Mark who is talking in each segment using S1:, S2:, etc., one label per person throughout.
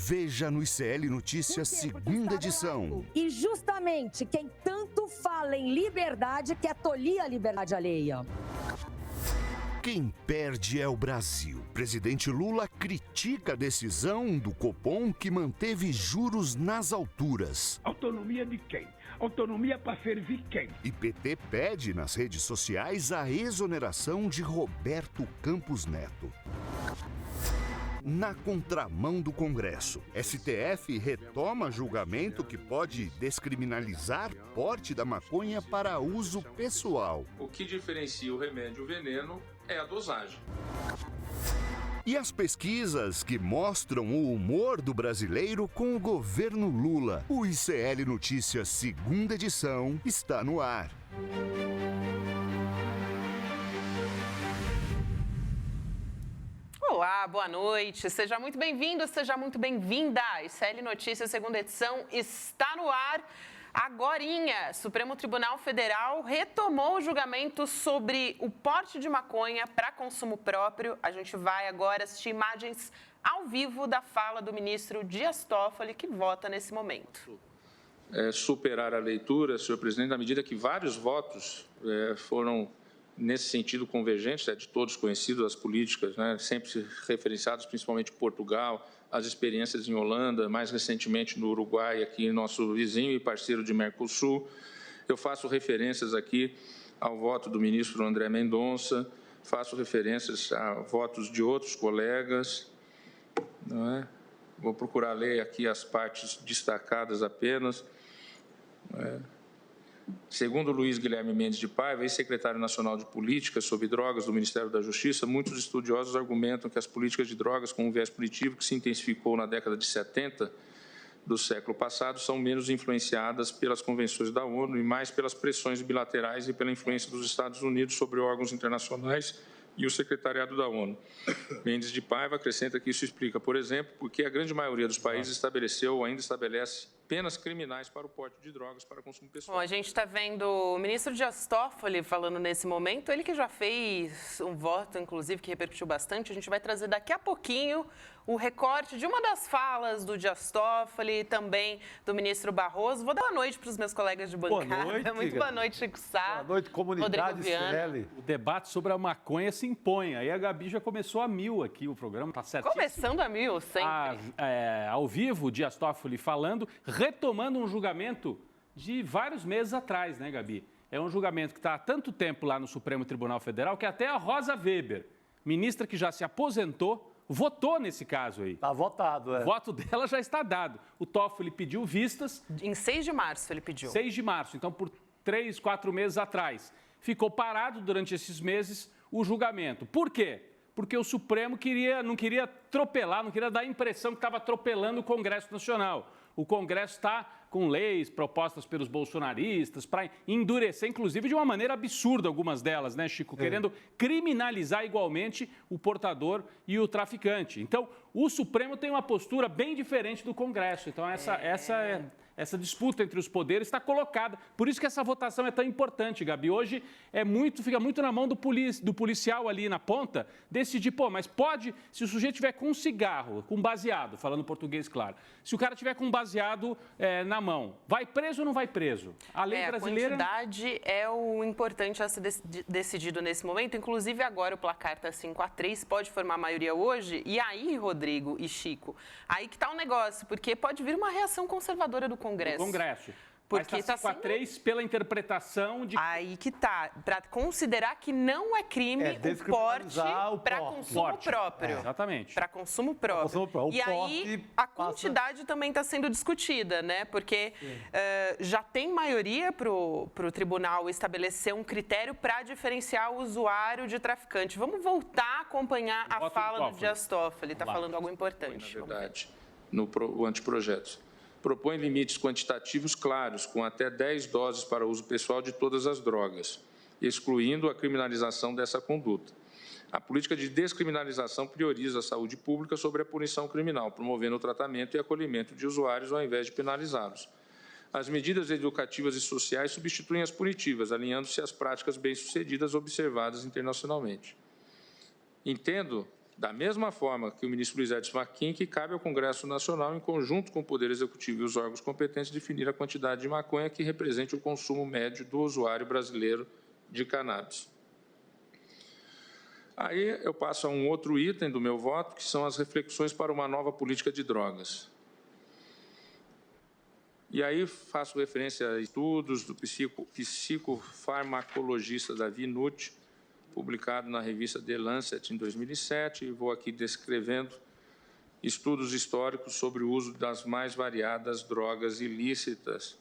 S1: Veja no ICL Notícias, segunda edição.
S2: E justamente quem tanto fala em liberdade quer tolir a liberdade alheia.
S1: Quem perde é o Brasil. Presidente Lula critica a decisão do Copom que manteve juros nas alturas.
S3: Autonomia de quem? Autonomia para servir quem?
S1: E PT pede nas redes sociais a exoneração de Roberto Campos Neto. Na contramão do Congresso, STF retoma julgamento que pode descriminalizar porte da maconha para uso pessoal.
S4: O que diferencia o remédio e o veneno é a dosagem.
S1: E as pesquisas que mostram o humor do brasileiro com o governo Lula. O ICL Notícias, segunda edição, está no ar.
S5: Olá, boa noite. Seja muito bem-vindo, seja muito bem-vinda. ICL Notícias, segunda edição, está no ar. Agorinha, Supremo Tribunal Federal retomou o julgamento sobre o porte de maconha para consumo próprio. A gente vai agora assistir imagens ao vivo da fala do ministro Dias Toffoli, que vota nesse momento.
S4: Superar a leitura, senhor presidente, na medida que vários votos foram nesse sentido convergentes, de todos conhecidos, as políticas, sempre referenciadas, principalmente Portugal, as experiências em Holanda, mais recentemente no Uruguai, aqui nosso vizinho e parceiro de Mercosul. Eu faço referências aqui ao voto do ministro André Mendonça, faço referências a votos de outros colegas, não é? Vou procurar ler aqui as partes destacadas apenas. Segundo Luiz Guilherme Mendes de Paiva, ex-secretário nacional de Políticas sobre Drogas do Ministério da Justiça, muitos estudiosos argumentam que as políticas de drogas com um viés punitivo que se intensificou na década de 70 do século passado são menos influenciadas pelas convenções da ONU e mais pelas pressões bilaterais e pela influência dos Estados Unidos sobre órgãos internacionais e o secretariado da ONU. Mendes de Paiva acrescenta que isso explica, por exemplo, porque a grande maioria dos países estabeleceu ou ainda estabelece penas criminais para o porte de drogas para consumo pessoal.
S5: Bom, a gente está vendo o ministro Dias Toffoli falando nesse momento, ele que já fez um voto, inclusive, que repercutiu bastante. A gente vai trazer daqui a pouquinho o recorte de uma das falas do Dias Toffoli, também do ministro Barroso. Vou dar boa noite para os meus colegas de bancada.
S6: Boa noite,
S5: muito boa noite, Chico Sá.
S6: Boa noite, comunidade ICL.
S7: O debate sobre a maconha se impõe. Aí a Gabi já começou a mil aqui, o programa está certíssimo.
S5: Começando a mil, sempre.
S7: Ao vivo, Dias Toffoli falando, retomando um julgamento de vários meses atrás, né, Gabi? É um julgamento que está há tanto tempo lá no Supremo Tribunal Federal que até a Rosa Weber, ministra que já se aposentou, votou nesse caso aí.
S6: Está votado,
S7: O voto dela já está dado. O Toffoli pediu vistas.
S5: Em 6 de março ele pediu.
S7: 6 de março, então por 3, 4 meses atrás. Ficou parado durante esses meses o julgamento. Por quê? Porque o Supremo não queria atropelar, não queria dar a impressão que estava atropelando o Congresso Nacional. O Congresso está com leis propostas pelos bolsonaristas para endurecer, inclusive de uma maneira absurda algumas delas, né, Chico? Querendo criminalizar igualmente o portador e o traficante. Então, o Supremo tem uma postura bem diferente do Congresso. Então, essa disputa entre os poderes está colocada. Por isso que essa votação é tão importante, Gabi. Hoje fica muito na mão do policial ali na ponta decidir, mas pode, se o sujeito tiver com um cigarro, com baseado, falando português claro, se o cara tiver com baseado na mão, vai preso ou não vai preso? A lei brasileira...
S5: A quantidade é o importante a ser decidido nesse momento. Inclusive, agora o placar está 5-3, pode formar a maioria hoje. E aí, Rodrigo e Chico, aí que está o negócio, porque pode vir uma reação conservadora do Congresso.
S7: Porque está 5-3 pela interpretação de...
S5: Aí que tá, para considerar que não é crime o porte para consumo próprio.
S7: Exatamente.
S5: Para consumo próprio. E aí a quantidade também está sendo discutida, né? Porque já tem maioria para o tribunal estabelecer um critério para diferenciar o usuário de traficante. Vamos voltar a acompanhar a fala do Dias Toffoli. Está falando algo importante.
S4: Na verdade, no anteprojeto. Propõe limites quantitativos claros, com até 10 doses para uso pessoal de todas as drogas, excluindo a criminalização dessa conduta. A política de descriminalização prioriza a saúde pública sobre a punição criminal, promovendo o tratamento e acolhimento de usuários ao invés de penalizá-los. As medidas educativas e sociais substituem as punitivas, alinhando-se às práticas bem-sucedidas observadas internacionalmente. Entendo Da mesma forma que o ministro Luiz Edson Fachin, que cabe ao Congresso Nacional, em conjunto com o Poder Executivo e os órgãos competentes, definir a quantidade de maconha que represente o consumo médio do usuário brasileiro de cannabis. Aí eu passo a um outro item do meu voto, que são as reflexões para uma nova política de drogas. E aí faço referência a estudos do psicofarmacologista Davi Nutt, publicado na revista The Lancet em 2007, e vou aqui descrevendo estudos históricos sobre o uso das mais variadas drogas ilícitas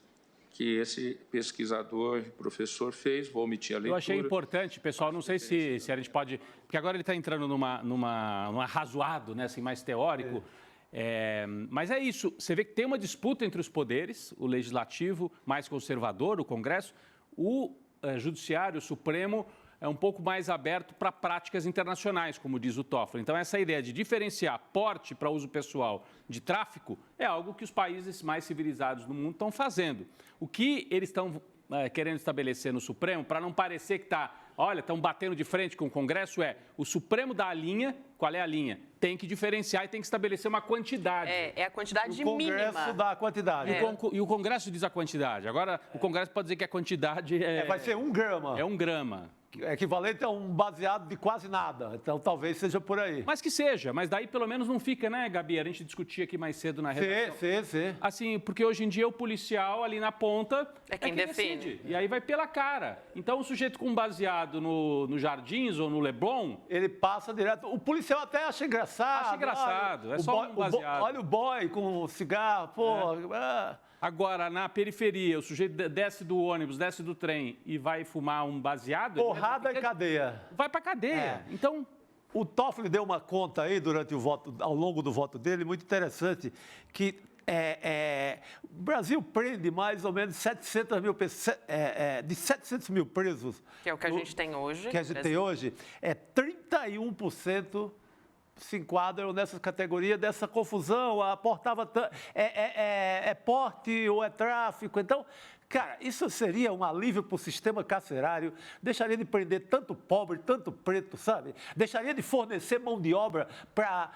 S4: que esse pesquisador e professor fez. Vou omitir a leitura.
S7: Eu achei importante, pessoal, não sei se a gente pode... Porque agora ele está entrando numa razoado, né, assim, mais teórico. Mas é isso, você vê que tem uma disputa entre os poderes, o legislativo mais conservador, o Congresso, o judiciário, o Supremo, é um pouco mais aberto para práticas internacionais, como diz o Toffoli. Então, essa ideia de diferenciar porte para uso pessoal de tráfico é algo que os países mais civilizados do mundo estão fazendo. O que eles estão querendo estabelecer no Supremo, para não parecer que estão batendo de frente com o Congresso, o Supremo dá a linha. Qual é a linha? Tem que diferenciar e tem que estabelecer uma quantidade.
S5: É a quantidade mínima.
S6: O Congresso dá a quantidade.
S7: E o Congresso diz a quantidade. Agora, o Congresso pode dizer que a quantidade
S6: vai ser 1 grama.
S7: É 1 grama.
S6: Equivalente a um baseado de quase nada. Então, talvez seja por aí.
S7: Mas que seja. Mas daí, pelo menos, não fica, né, Gabi? A gente discutia aqui mais cedo na redação.
S6: Sim.
S7: Assim, porque hoje em dia o policial ali na ponta
S5: é quem define.
S7: Decide. E aí vai pela cara. Então, o sujeito com baseado no Jardins ou no Leblon...
S6: Ele passa direto. O policial até acha engraçado.
S7: Acha engraçado. É só um baseado.
S6: Olha o boy com cigarro,
S7: Agora, na periferia, o sujeito desce do ônibus, desce do trem e vai fumar um baseado...
S6: Porrada e cadeia.
S7: Vai pra cadeia. Então...
S6: O Toffoli deu uma conta aí durante o voto, ao longo do voto dele, muito interessante, que o Brasil prende mais ou menos 700 mil pessoas, de 700 mil presos...
S5: Que é o que a gente tem hoje.
S6: Que a gente tem hoje, 31%... se enquadram nessa categoria dessa confusão, portava porte ou é tráfico. Então, cara, isso seria um alívio para o sistema carcerário, deixaria de prender tanto pobre, tanto preto, sabe? Deixaria de fornecer mão de obra para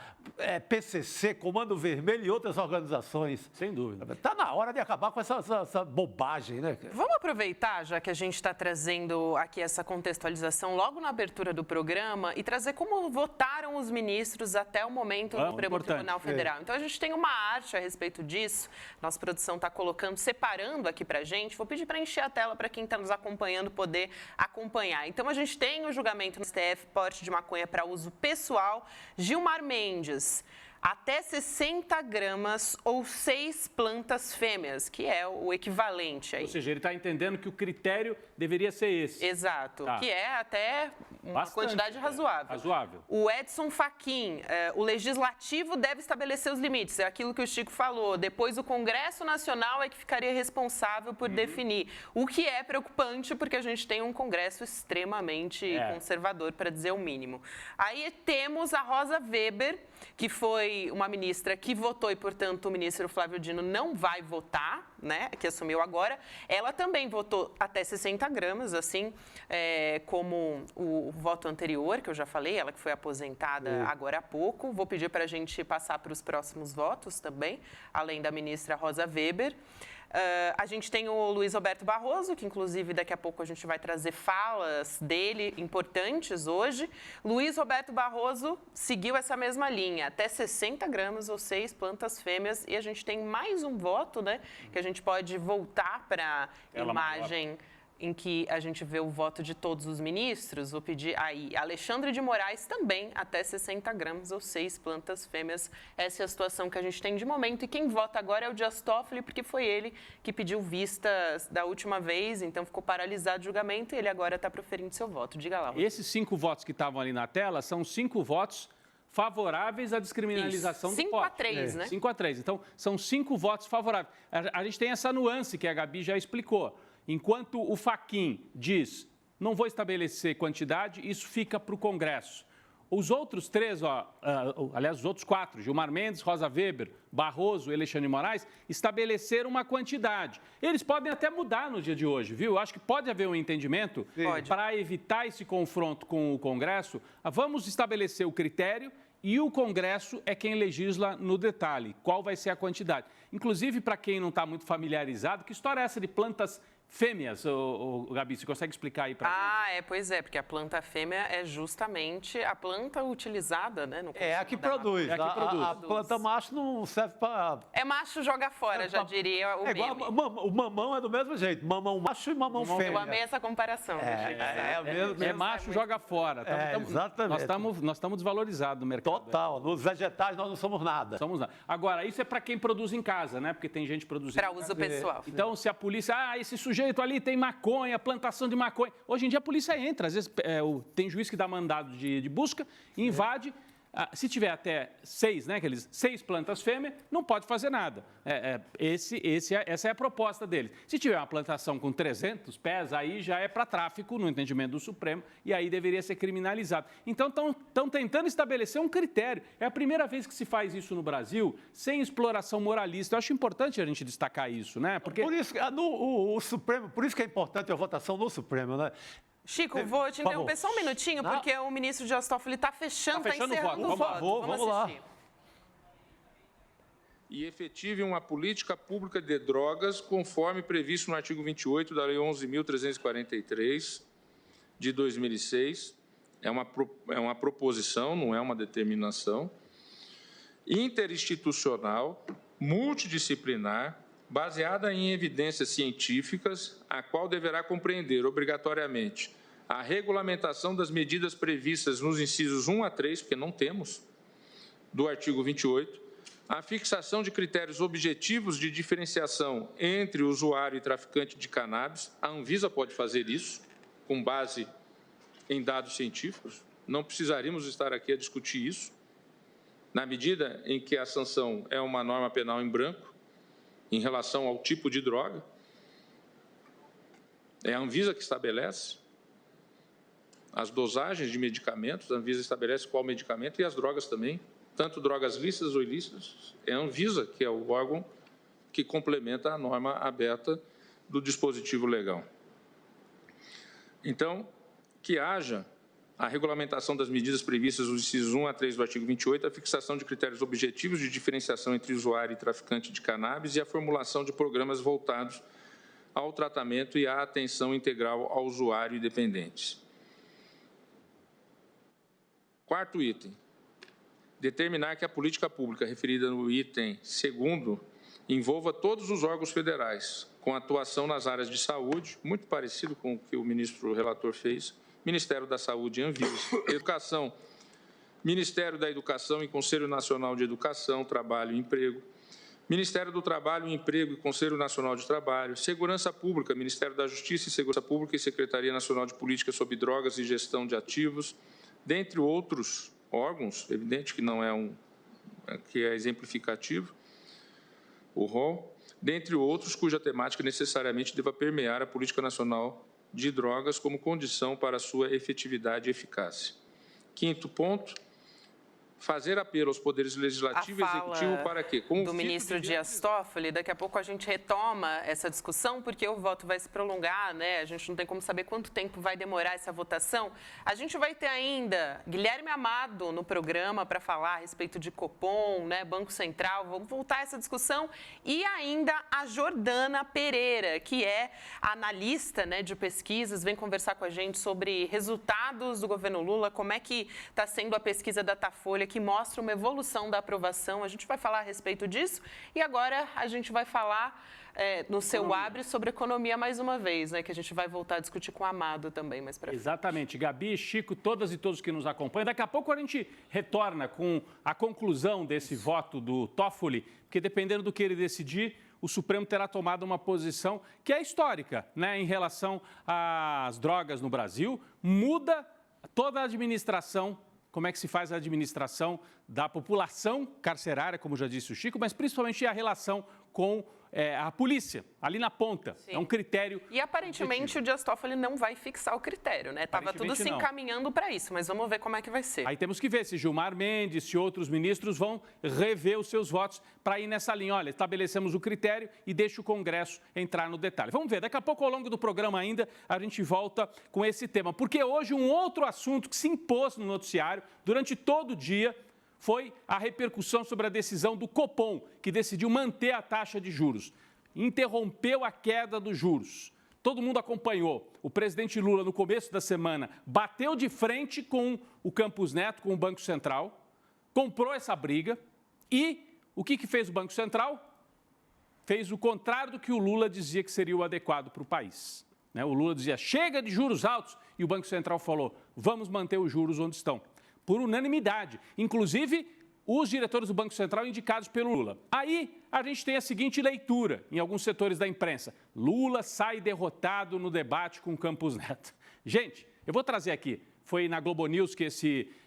S6: PCC, Comando Vermelho e outras organizações.
S7: Sem dúvida.
S6: Está na hora de acabar com essa bobagem, né?
S5: Vamos aproveitar, já que a gente está trazendo aqui essa contextualização logo na abertura do programa e trazer como votaram os ministros até o momento no Supremo Tribunal Federal. Então, a gente tem uma arte a respeito disso. Nossa produção está colocando, separando aqui para a gente. Vou pedir para encher a tela para quem está nos acompanhando poder acompanhar. Então, a gente tem o julgamento no STF, porte de maconha para uso pessoal. Gilmar Mendes, até 60 gramas ou 6 plantas fêmeas, que é o equivalente aí.
S7: Ou seja, ele está entendendo que o critério deveria ser esse.
S5: Exato, que é até uma quantidade razoável.
S7: Razoável.
S5: O Edson Fachin, o Legislativo deve estabelecer os limites, é aquilo que o Chico falou. Depois o Congresso Nacional é que ficaria responsável por definir. O que é preocupante, porque a gente tem um Congresso extremamente conservador, para dizer o mínimo. Aí temos a Rosa Weber, que foi uma ministra que votou e, portanto, o ministro Flávio Dino não vai votar, né, que assumiu agora. Ela também votou até 60 gramas, assim como o voto anterior, que eu já falei, ela que foi aposentada agora há pouco. Vou pedir para a gente passar para os próximos votos também, além da ministra Rosa Weber. A gente tem o Luiz Roberto Barroso, que inclusive daqui a pouco a gente vai trazer falas dele importantes hoje. Luiz Roberto Barroso seguiu essa mesma linha, até 60 gramas ou 6 plantas fêmeas. E a gente tem mais um voto, né? Que a gente pode voltar para a imagem em que a gente vê o voto de todos os ministros. Vou pedir aí, Alexandre de Moraes também, até 60 gramas ou 6 plantas fêmeas. Essa é a situação que a gente tem de momento. E quem vota agora é o Dias Toffoli, porque foi ele que pediu vistas da última vez, então ficou paralisado o julgamento e ele agora está proferindo seu voto. Diga lá.
S7: Esses 5 votos que estavam ali na tela são 5 votos favoráveis à descriminalização do porte.
S5: 5-3, né?
S7: 5-3. Então, são 5 votos favoráveis. A gente tem essa nuance que a Gabi já explicou. Enquanto o Fachin diz, não vou estabelecer quantidade, isso fica para o Congresso. Os outros 3, aliás, os outros 4, Gilmar Mendes, Rosa Weber, Barroso e Alexandre de Moraes, estabeleceram uma quantidade. Eles podem até mudar no dia de hoje, viu? Eu acho que pode haver um entendimento para evitar esse confronto com o Congresso. Vamos estabelecer o critério e o Congresso é quem legisla no detalhe, qual vai ser a quantidade. Inclusive, para quem não está muito familiarizado, que história é essa de plantas fêmeas, Gabi? Você consegue explicar aí para gente?
S5: Pois é, porque a planta fêmea é justamente a planta utilizada, né? No
S6: É a que produz.
S7: É a que produz.
S6: A planta macho não serve para...
S5: É macho, joga fora, já diria o meme.
S6: O mamão é do mesmo jeito, mamão macho e mamão fêmea.
S5: Eu amei essa comparação.
S7: É macho, joga fora.
S6: Exatamente.
S7: Nós estamos desvalorizados no mercado.
S6: Total. Nos vegetais nós não somos nada.
S7: Agora, isso é para quem produz em casa, né? Porque tem gente produzindo.
S5: Para uso pessoal.
S7: Então, se a polícia... esse sujeito ali tem maconha, plantação de maconha. Hoje em dia a polícia entra. Às vezes tem juiz que dá mandado de busca, invade. Se tiver até 6, né, aqueles 6 plantas fêmeas, não pode fazer nada. Essa é a proposta deles. Se tiver uma plantação com 300 pés, aí já é para tráfico, no entendimento do Supremo, e aí deveria ser criminalizado. Então, estão tentando estabelecer um critério. É a primeira vez que se faz isso no Brasil, sem exploração moralista. Eu acho importante a gente destacar isso, né? Porque...
S6: Por isso, o Supremo, por isso que é importante a votação no Supremo, né?
S5: Chico, vou te interromper só um minutinho, porque o ministro Dias Toffoli está fechando, está encerrando o voto.
S6: Vamos lá.
S4: E efetive uma política pública de drogas conforme previsto no artigo 28 da Lei 11.343, de 2006. É uma proposição, não é uma determinação. Interinstitucional, multidisciplinar, baseada em evidências científicas, a qual deverá compreender obrigatoriamente a regulamentação das medidas previstas nos incisos 1 a 3, porque não temos, do artigo 28, a fixação de critérios objetivos de diferenciação entre usuário e traficante de cannabis. A Anvisa pode fazer isso, com base em dados científicos. Não precisaríamos estar aqui a discutir isso, na medida em que a sanção é uma norma penal em branco, em relação ao tipo de droga. É a Anvisa que estabelece as dosagens de medicamentos, a Anvisa estabelece qual medicamento e as drogas também, tanto drogas lícitas ou ilícitas. É a Anvisa que é o órgão que complementa a norma aberta do dispositivo legal. Então, que haja a regulamentação das medidas previstas nos incisos 1 a 3 do artigo 28, a fixação de critérios objetivos de diferenciação entre usuário e traficante de cannabis e a formulação de programas voltados ao tratamento e à atenção integral ao usuário e dependentes. Quarto item, determinar que a política pública referida no item 2º envolva todos os órgãos federais, com atuação nas áreas de saúde, muito parecido com o que o ministro relator fez, Ministério da Saúde e Anvisa, Educação, Ministério da Educação e Conselho Nacional de Educação, Trabalho e Emprego, Ministério do Trabalho, Emprego e Conselho Nacional de Trabalho, Segurança Pública, Ministério da Justiça e Segurança Pública e Secretaria Nacional de Política sobre Drogas e Gestão de Ativos, dentre outros órgãos, evidente que não é que é exemplificativo, o rol, dentre outros cuja temática necessariamente deva permear a política nacional de drogas como condição para a sua efetividade e eficácia. Quinto ponto, fazer apelo aos poderes legislativo e executivo para quê?
S5: Do ministro Dias Toffoli, daqui a pouco a gente retoma essa discussão, porque o voto vai se prolongar, né? A gente não tem como saber quanto tempo vai demorar essa votação. A gente vai ter ainda Guilherme Amado no programa para falar a respeito de Copom, né? Banco Central, vamos voltar a essa discussão. E ainda a Jordana Pereira, que é analista, né, de pesquisas, vem conversar com a gente sobre resultados do governo Lula, como é que está sendo a pesquisa Datafolha, que mostra uma evolução da aprovação. A gente vai falar a respeito disso. E agora a gente vai falar no seu Abre sobre economia mais uma vez, né? Que a gente vai voltar a discutir com o Amado também mais para frente.
S7: Exatamente. Gabi, Chico, todas e todos que nos acompanham. Daqui a pouco a gente retorna com a conclusão desse voto do Toffoli, porque dependendo do que ele decidir, o Supremo terá tomado uma posição que é histórica, né? Em relação às drogas no Brasil. Muda toda a administração. Como é que se faz a administração da população carcerária, como já disse o Chico, mas principalmente a relação com a polícia, ali na ponta. Sim. É um critério.
S5: E aparentemente objetivo. O Dias Toffoli não vai fixar o critério, né? Estava tudo se encaminhando para isso, mas vamos ver como é que vai ser.
S7: Aí temos que ver se Gilmar Mendes, se outros ministros vão rever os seus votos para ir nessa linha. Olha, estabelecemos o critério e deixa o Congresso entrar no detalhe. Vamos ver, daqui a pouco, ao longo do programa ainda, a gente volta com esse tema. Porque hoje um outro assunto que se impôs no noticiário durante todo o dia foi a repercussão sobre a decisão do Copom, que decidiu manter a taxa de juros. Interrompeu a queda dos juros. Todo mundo acompanhou. O presidente Lula, no começo da semana, bateu de frente com o Campos Neto, com o Banco Central, comprou essa briga e o que fez o Banco Central? Fez o contrário do que o Lula dizia que seria o adequado para o país. O Lula dizia, chega de juros altos, e o Banco Central falou, vamos manter os juros onde estão. Por unanimidade, inclusive os diretores do Banco Central indicados pelo Lula. Aí a gente tem a seguinte leitura em alguns setores da imprensa. Lula sai derrotado no debate com Campos Neto. Gente, eu vou trazer aqui, foi na Globo News que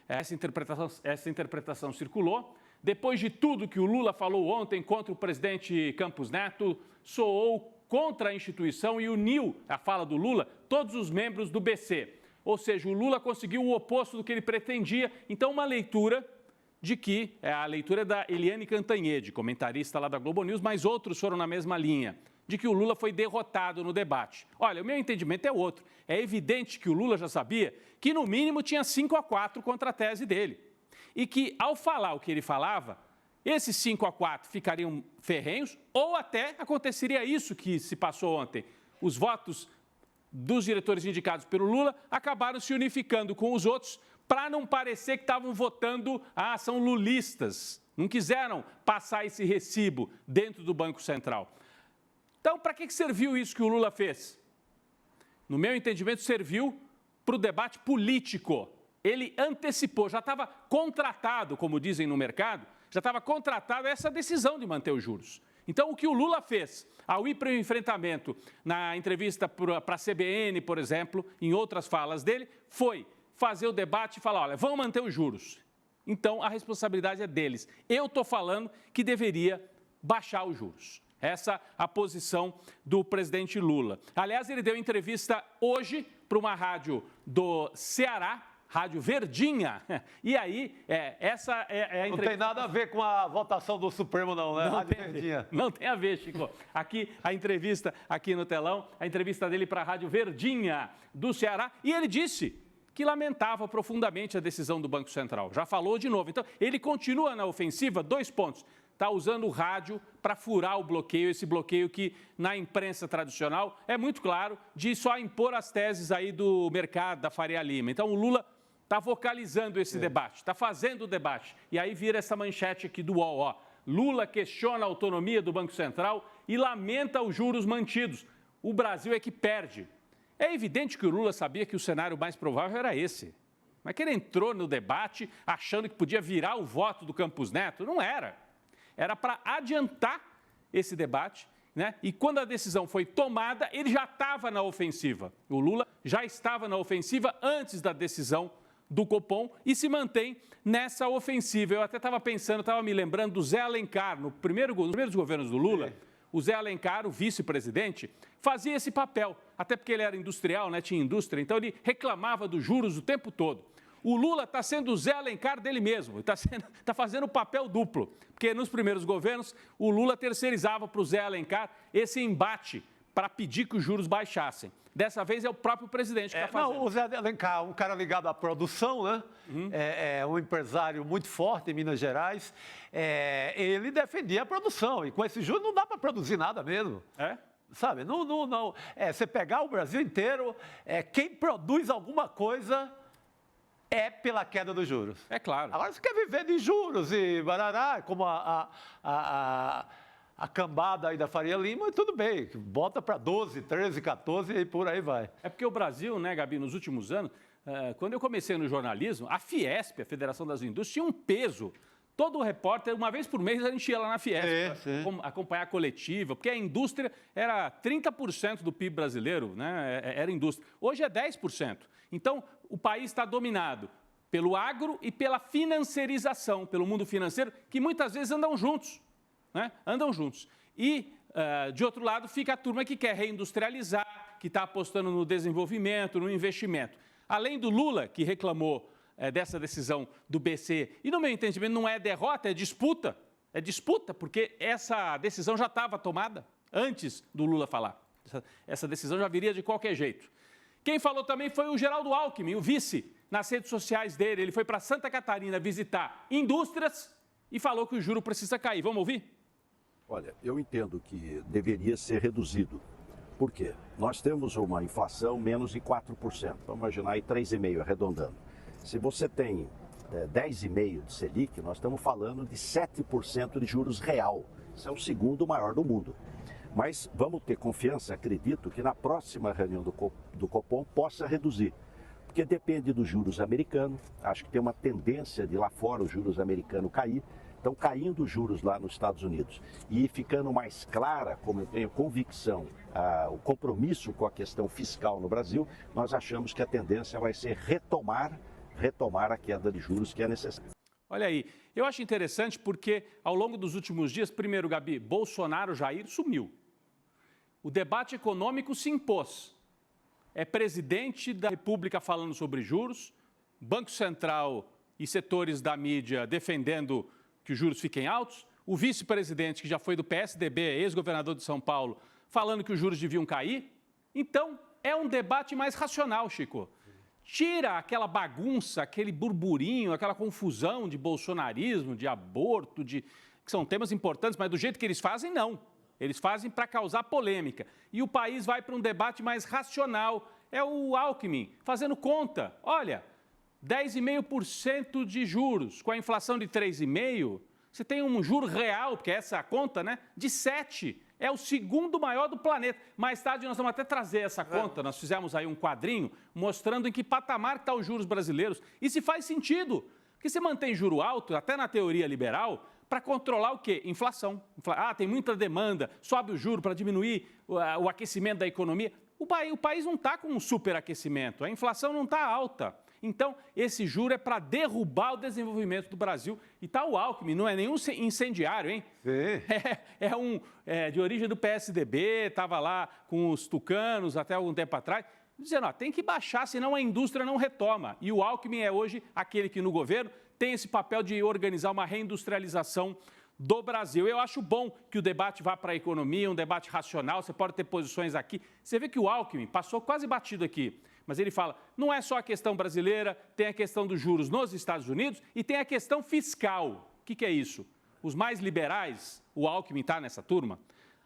S7: essa interpretação circulou. Depois de tudo que o Lula falou ontem contra o presidente Campos Neto, soou contra a instituição e uniu a fala do Lula todos os membros do BC. Ou seja, o Lula conseguiu o oposto do que ele pretendia. Então, uma leitura de que, a leitura é da Eliane Cantanhede, comentarista lá da Globo News, mas outros foram na mesma linha, de que o Lula foi derrotado no debate. Olha, o meu entendimento é outro. É evidente que o Lula já sabia que, no mínimo, tinha 5-4 contra a tese dele. E que, ao falar o que ele falava, esses 5-4 ficariam ferrenhos ou até aconteceria isso que se passou ontem. Os votos dos diretores indicados pelo Lula acabaram se unificando com os outros para não parecer que estavam votando a ação lulistas. Não quiseram passar esse recibo dentro do Banco Central. Então, para que serviu isso que o Lula fez? No meu entendimento, serviu para o debate político. Ele antecipou, já estava contratado, como dizem no mercado, já estava contratada essa decisão de manter os juros. Então, o que o Lula fez ao ir para o enfrentamento na entrevista para a CBN, por exemplo, em outras falas dele, foi fazer o debate e falar, olha, vamos manter os juros. Então, a responsabilidade é deles. Eu estou falando que deveria baixar os juros. Essa é a posição do presidente Lula. Aliás, ele deu entrevista hoje para uma rádio do Ceará, Rádio Verdinha. E aí, essa é a entrevista...
S6: Não tem nada a ver com a votação do Supremo, não, né? Rádio Verdinha.
S7: Não tem a ver, Chico. Aqui, a entrevista aqui no telão, a entrevista dele para a Rádio Verdinha do Ceará. E ele disse que lamentava profundamente a decisão do Banco Central. Já falou de novo. Então, ele continua na ofensiva, 2 pontos. Está usando o rádio para furar o bloqueio, esse bloqueio que na imprensa tradicional é muito claro de só impor as teses aí do mercado, da Faria Lima. Então, o Lula está vocalizando esse debate, está fazendo o debate. E aí vira essa manchete aqui do UOL, ó. Lula questiona a autonomia do Banco Central e lamenta os juros mantidos. O Brasil é que perde. É evidente que o Lula sabia que o cenário mais provável era esse. Mas que ele entrou no debate achando que podia virar o voto do Campos Neto. Não era. Era para adiantar esse debate, né? E quando a decisão foi tomada, ele já estava na ofensiva. O Lula já estava na ofensiva antes da decisão do Copom e se mantém nessa ofensiva. Eu até estava pensando, estava me lembrando do Zé Alencar, nos primeiros governos do Lula. O Zé Alencar, o vice-presidente, fazia esse papel, até porque ele era industrial, né? Tinha indústria, então ele reclamava dos juros o tempo todo. O Lula está sendo o Zé Alencar dele mesmo, está fazendo o papel duplo, porque nos primeiros governos o Lula terceirizava para o Zé Alencar esse embate para pedir que os juros baixassem. Dessa vez é o próprio presidente que está fazendo.
S6: Não, o Zé Alencar, um cara ligado à produção, né? É um empresário muito forte em Minas Gerais. Ele defendia a produção e com esses juros não dá para produzir nada mesmo. Sabe? Não. Você pegar o Brasil inteiro, quem produz alguma coisa é pela queda dos juros.
S7: É claro.
S6: Agora você quer viver de juros e barará, como a cambada aí da Faria Lima, tudo bem, bota para 12, 13, 14 e por aí vai.
S7: É porque o Brasil, né, Gabi, nos últimos anos, quando eu comecei no jornalismo, a Fiesp, a Federação das Indústrias, tinha um peso. Todo repórter, uma vez por mês, a gente ia lá na Fiesp para acompanhar a coletiva, porque a indústria era 30% do PIB brasileiro, né, era indústria. Hoje é 10%. Então, o país está dominado pelo agro e pela financiarização, pelo mundo financeiro, que muitas vezes andam juntos. Né? Andam juntos. E, de outro lado, fica a turma que quer reindustrializar, que está apostando no desenvolvimento, no investimento. Além do Lula, que reclamou dessa decisão do BC, e no meu entendimento não é derrota, é disputa. É disputa, porque essa decisão já estava tomada antes do Lula falar. Essa decisão já viria de qualquer jeito. Quem falou também foi o Geraldo Alckmin, o vice, nas redes sociais dele, ele foi para Santa Catarina visitar indústrias e falou que o juro precisa cair. Vamos ouvir?
S8: Olha, eu entendo que deveria ser reduzido. Por quê? Nós temos uma inflação menos de 4%. Vamos imaginar aí 3,5%, arredondando. Se você tem 10,5% de Selic, nós estamos falando de 7% de juros real. Isso é o segundo maior do mundo. Mas vamos ter confiança, acredito, que na próxima reunião do Copom possa reduzir. Porque depende dos juros americanos. Acho que tem uma tendência de lá fora os juros americanos cair. Estão caindo os juros lá nos Estados Unidos. E ficando mais clara, como eu tenho convicção, o compromisso com a questão fiscal no Brasil, nós achamos que a tendência vai ser retomar a queda de juros que é necessária.
S7: Olha aí, eu acho interessante porque ao longo dos últimos dias, primeiro, Gabi, Bolsonaro, Jair sumiu. O debate econômico se impôs. É presidente da República falando sobre juros, Banco Central e setores da mídia defendendo que os juros fiquem altos, o vice-presidente, que já foi do PSDB, ex-governador de São Paulo, falando que os juros deviam cair. Então, é um debate mais racional, Chico. Tira aquela bagunça, aquele burburinho, aquela confusão de bolsonarismo, de aborto, que são temas importantes, mas do jeito que eles fazem, não. Eles fazem para causar polêmica. E o país vai para um debate mais racional. É o Alckmin fazendo conta. Olha, 10,5% de juros, com a inflação de 3,5%, você tem um juro real, porque essa é a conta, né, de 7%. É o segundo maior do planeta. Mais tarde nós vamos até trazer essa conta. Nós fizemos aí um quadrinho mostrando em que patamar estão os juros brasileiros. E se faz sentido, porque você mantém juro alto, até na teoria liberal, para controlar o quê? Inflação. Tem muita demanda, sobe o juro para diminuir o aquecimento da economia. O país não está com um superaquecimento, a inflação não está alta. Então, esse juro é para derrubar o desenvolvimento do Brasil. E está o Alckmin, não é nenhum incendiário, hein?
S6: Sim.
S7: É de origem do PSDB, estava lá com os tucanos até algum tempo atrás, dizendo, tem que baixar, senão a indústria não retoma. E o Alckmin é hoje aquele que no governo tem esse papel de organizar uma reindustrialização do Brasil. Eu acho bom que o debate vá para a economia, um debate racional, você pode ter posições aqui. Você vê que o Alckmin passou quase batido aqui, mas ele fala, não é só a questão brasileira, tem a questão dos juros nos Estados Unidos e tem a questão fiscal. O que é isso? Os mais liberais, o Alckmin está nessa turma,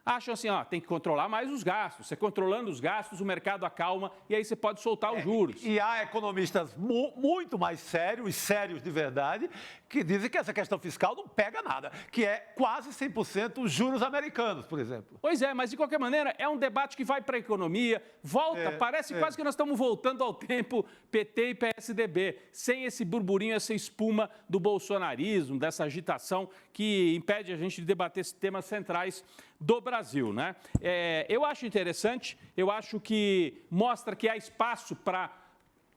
S7: acham assim, tem que controlar mais os gastos. Você controlando os gastos, o mercado acalma e aí você pode soltar os juros.
S6: E há economistas muito mais sérios, sérios de verdade, que dizem que essa questão fiscal não pega nada, que é quase 100% os juros americanos, por exemplo.
S7: Pois é, mas de qualquer maneira é um debate que vai para a economia, parece quase que nós estamos voltando ao tempo PT e PSDB, sem esse burburinho, essa espuma do bolsonarismo, dessa agitação que impede a gente de debater esses temas centrais do Brasil, né? Eu acho interessante, eu acho que mostra que há espaço para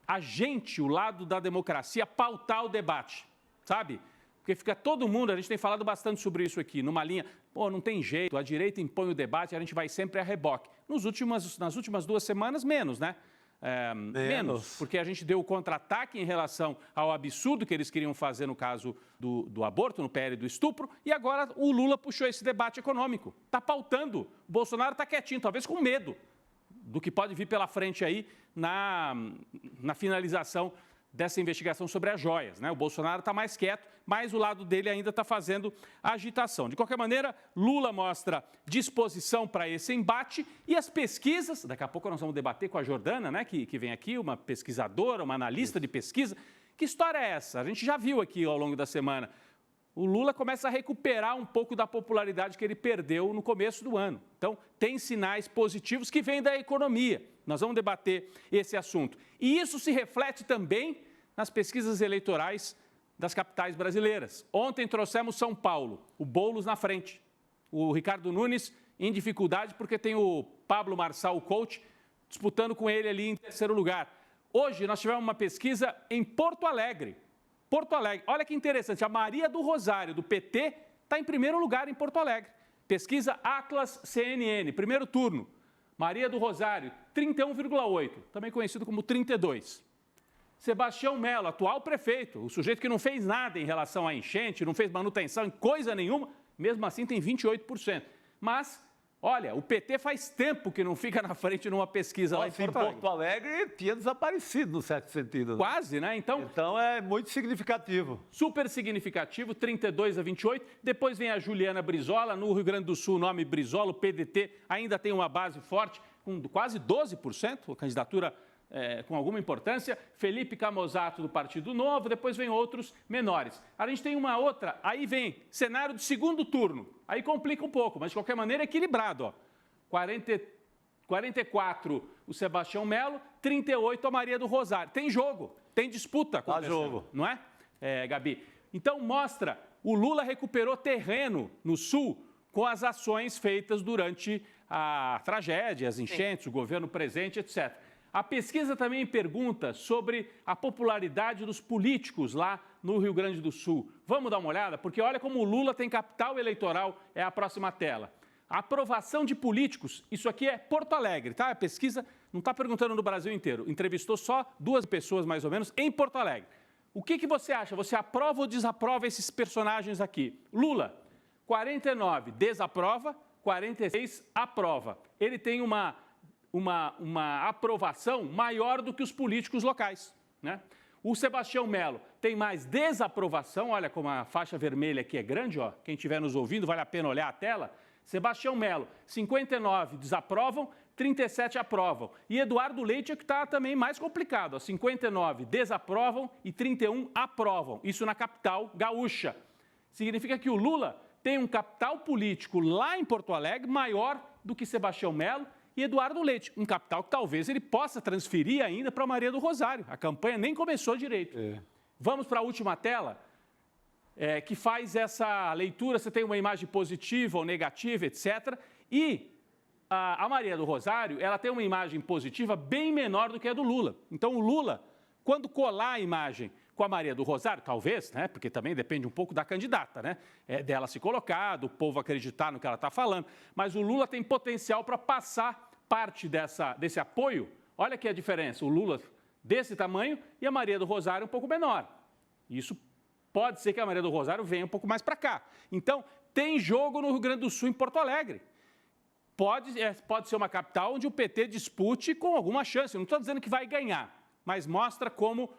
S7: a gente, o lado da democracia, pautar o debate, sabe? Porque fica todo mundo, a gente tem falado bastante sobre isso aqui, numa linha, não tem jeito, a direita impõe o debate, a gente vai sempre a reboque. Nas últimas 2 semanas, menos, né? Menos, porque a gente deu o contra-ataque em relação ao absurdo que eles queriam fazer no caso do aborto, no PL do estupro, e agora o Lula puxou esse debate econômico. Está pautando. O Bolsonaro está quietinho, talvez com medo do que pode vir pela frente aí na finalização dessa investigação sobre as joias, né? O Bolsonaro está mais quieto, mas o lado dele ainda está fazendo agitação. De qualquer maneira, Lula mostra disposição para esse embate e as pesquisas, daqui a pouco nós vamos debater com a Jordana, né, que vem aqui, uma pesquisadora, uma analista de pesquisa. Que história é essa? A gente já viu aqui ao longo da semana. O Lula começa a recuperar um pouco da popularidade que ele perdeu no começo do ano. Então, tem sinais positivos que vêm da economia. Nós vamos debater esse assunto. E isso se reflete também nas pesquisas eleitorais das capitais brasileiras. Ontem trouxemos São Paulo, o Boulos na frente. O Ricardo Nunes em dificuldade porque tem o Pablo Marçal, o coach, disputando com ele ali em terceiro lugar. Hoje nós tivemos uma pesquisa em Porto Alegre. Porto Alegre, olha que interessante, a Maria do Rosário, do PT, está em primeiro lugar em Porto Alegre. Pesquisa Atlas CNN, primeiro turno. Maria do Rosário, 31,8, também conhecido como 32. Sebastião Melo, atual prefeito, o sujeito que não fez nada em relação à enchente, não fez manutenção em coisa nenhuma, mesmo assim tem 28%. Mas Olha, o PT faz tempo que não fica na frente numa pesquisa lá em
S6: Porto Alegre tinha desaparecido, no certo sentido.
S7: Quase, né? Então
S6: é muito significativo.
S7: Super significativo, 32-28. Depois vem a Juliana Brizola, no Rio Grande do Sul, o nome Brizola, o PDT ainda tem uma base forte, com quase 12%, a candidatura com alguma importância. Felipe Camozato, do Partido Novo, depois vem outros menores. A gente tem uma outra, aí vem cenário de segundo turno. Aí complica um pouco, mas de qualquer maneira é equilibrado. Ó. 44 o Sebastião Melo, 38 a Maria do Rosário. Tem jogo, tem disputa acontecendo, jogo. Não é, Gabi? Então mostra, o Lula recuperou terreno no Sul com as ações feitas durante a tragédia, as enchentes, o governo presente, etc. A pesquisa também pergunta sobre a popularidade dos políticos lá no Rio Grande do Sul. Vamos dar uma olhada? Porque olha como o Lula tem capital eleitoral, é a próxima tela. A aprovação de políticos, isso aqui é Porto Alegre, tá? A pesquisa não está perguntando no Brasil inteiro, entrevistou só 2 pessoas mais ou menos em Porto Alegre. O que você acha? Você aprova ou desaprova esses personagens aqui? Lula, 49 desaprova, 46 aprova. Ele tem uma aprovação maior do que os políticos locais, né? O Sebastião Melo tem mais desaprovação, olha como a faixa vermelha aqui é grande, ó. Quem estiver nos ouvindo, vale a pena olhar a tela. Sebastião Melo, 59 desaprovam, 37 aprovam. E Eduardo Leite é que está também mais complicado, ó. 59 desaprovam e 31 aprovam. Isso na capital gaúcha. Significa que o Lula tem um capital político lá em Porto Alegre maior do que Sebastião Melo e Eduardo Leite, um capital que talvez ele possa transferir ainda para Maria do Rosário. A campanha nem começou direito. Vamos para a última tela, que faz essa leitura, você tem uma imagem positiva ou negativa, etc. E a Maria do Rosário, ela tem uma imagem positiva bem menor do que a do Lula. Então, o Lula, quando colar a imagem com a Maria do Rosário, talvez, né? Porque também depende um pouco da candidata, né? Dela se colocar, do povo acreditar no que ela está falando. Mas o Lula tem potencial para passar parte desse apoio. Olha aqui a diferença, o Lula desse tamanho e a Maria do Rosário um pouco menor. Isso pode ser que a Maria do Rosário venha um pouco mais para cá. Então, tem jogo no Rio Grande do Sul, em Porto Alegre. Pode ser uma capital onde o PT dispute com alguma chance. Eu não estou dizendo que vai ganhar, mas mostra como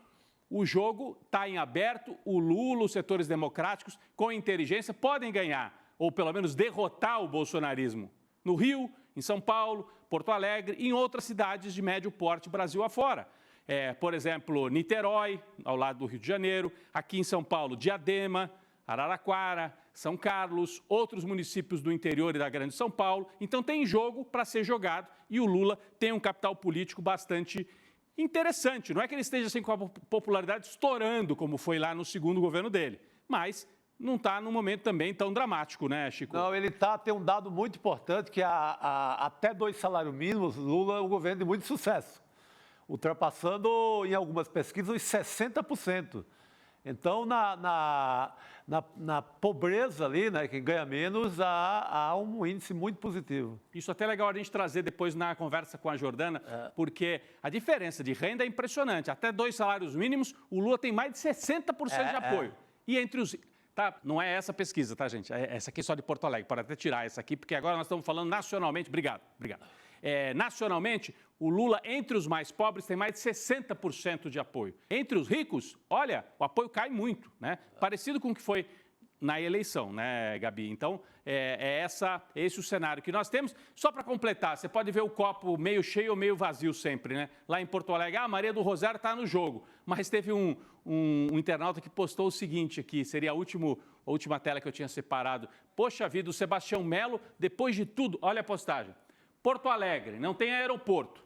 S7: o jogo está em aberto, o Lula, os setores democráticos, com inteligência, podem ganhar, ou pelo menos derrotar o bolsonarismo. No Rio, em São Paulo, Porto Alegre e em outras cidades de médio porte, Brasil afora. Por exemplo, Niterói, ao lado do Rio de Janeiro, aqui em São Paulo, Diadema, Araraquara, São Carlos, outros municípios do interior e da Grande São Paulo. Então tem jogo para ser jogado e o Lula tem um capital político bastante interessante. Não é que ele esteja assim com a popularidade estourando, como foi lá no segundo governo dele, mas não está num momento também tão dramático, né, Chico?
S6: Não, ele tem um dado muito importante, que até 2 salários mínimos, Lula é um governo de muito sucesso, ultrapassando em algumas pesquisas os 60%. Então, na pobreza ali, né, quem ganha menos, há um índice muito positivo.
S7: Isso até é legal a gente trazer depois na conversa com a Jordana, porque a diferença de renda é impressionante. Até 2 salários mínimos, o Lula tem mais de 60% de apoio. E entre os... Tá, não é essa pesquisa, tá, gente? Essa aqui é só de Porto Alegre. Pode até tirar essa aqui, porque agora nós estamos falando nacionalmente. Obrigado. Nacionalmente, o Lula, entre os mais pobres, tem mais de 60% de apoio. Entre os ricos, olha, o apoio cai muito, né? Parecido com o que foi na eleição, né, Gabi? Então, esse o cenário que nós temos. Só para completar, você pode ver o copo meio cheio ou meio vazio sempre, né? Lá em Porto Alegre, a Maria do Rosário está no jogo. Mas teve um internauta que postou o seguinte aqui, seria a última tela que eu tinha separado. Poxa vida, o Sebastião Melo, depois de tudo, olha a postagem. Porto Alegre, não tem aeroporto.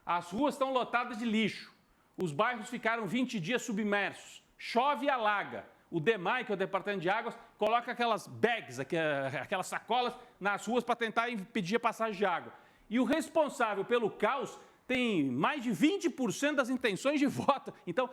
S7: As ruas estão lotadas de lixo. Os bairros ficaram 20 dias submersos. Chove e alaga. O DEMAI, que é o Departamento de Águas, coloca aquelas bags, aquelas sacolas nas ruas para tentar impedir a passagem de água. E o responsável pelo caos tem mais de 20% das intenções de voto. Então,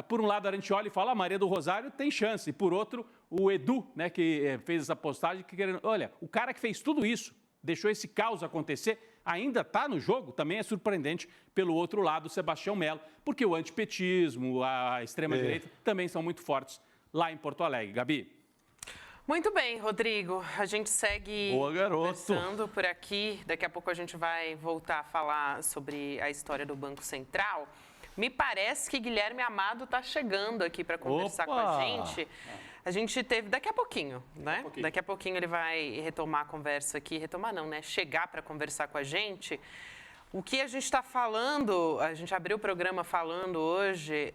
S7: por um lado, a gente olha e fala, a Maria do Rosário tem chance. E por outro, o Edu, né, que fez essa postagem, olha, o cara que fez tudo isso, deixou esse caos acontecer, ainda está no jogo, também é surpreendente pelo outro lado, o Sebastião Melo, porque o antipetismo, a extrema-direita também são muito fortes lá em Porto Alegre. Gabi?
S5: Muito bem, Rodrigo. A gente segue conversando por aqui. Daqui a pouco a gente vai voltar a falar sobre a história do Banco Central. Me parece que Guilherme Amado está chegando aqui para conversar com a gente. A gente teve daqui a pouquinho, né? Daqui a pouquinho ele vai retomar a conversa aqui. Retomar não, né? Chegar para conversar com a gente. O que a gente está falando, a gente abriu o programa falando hoje,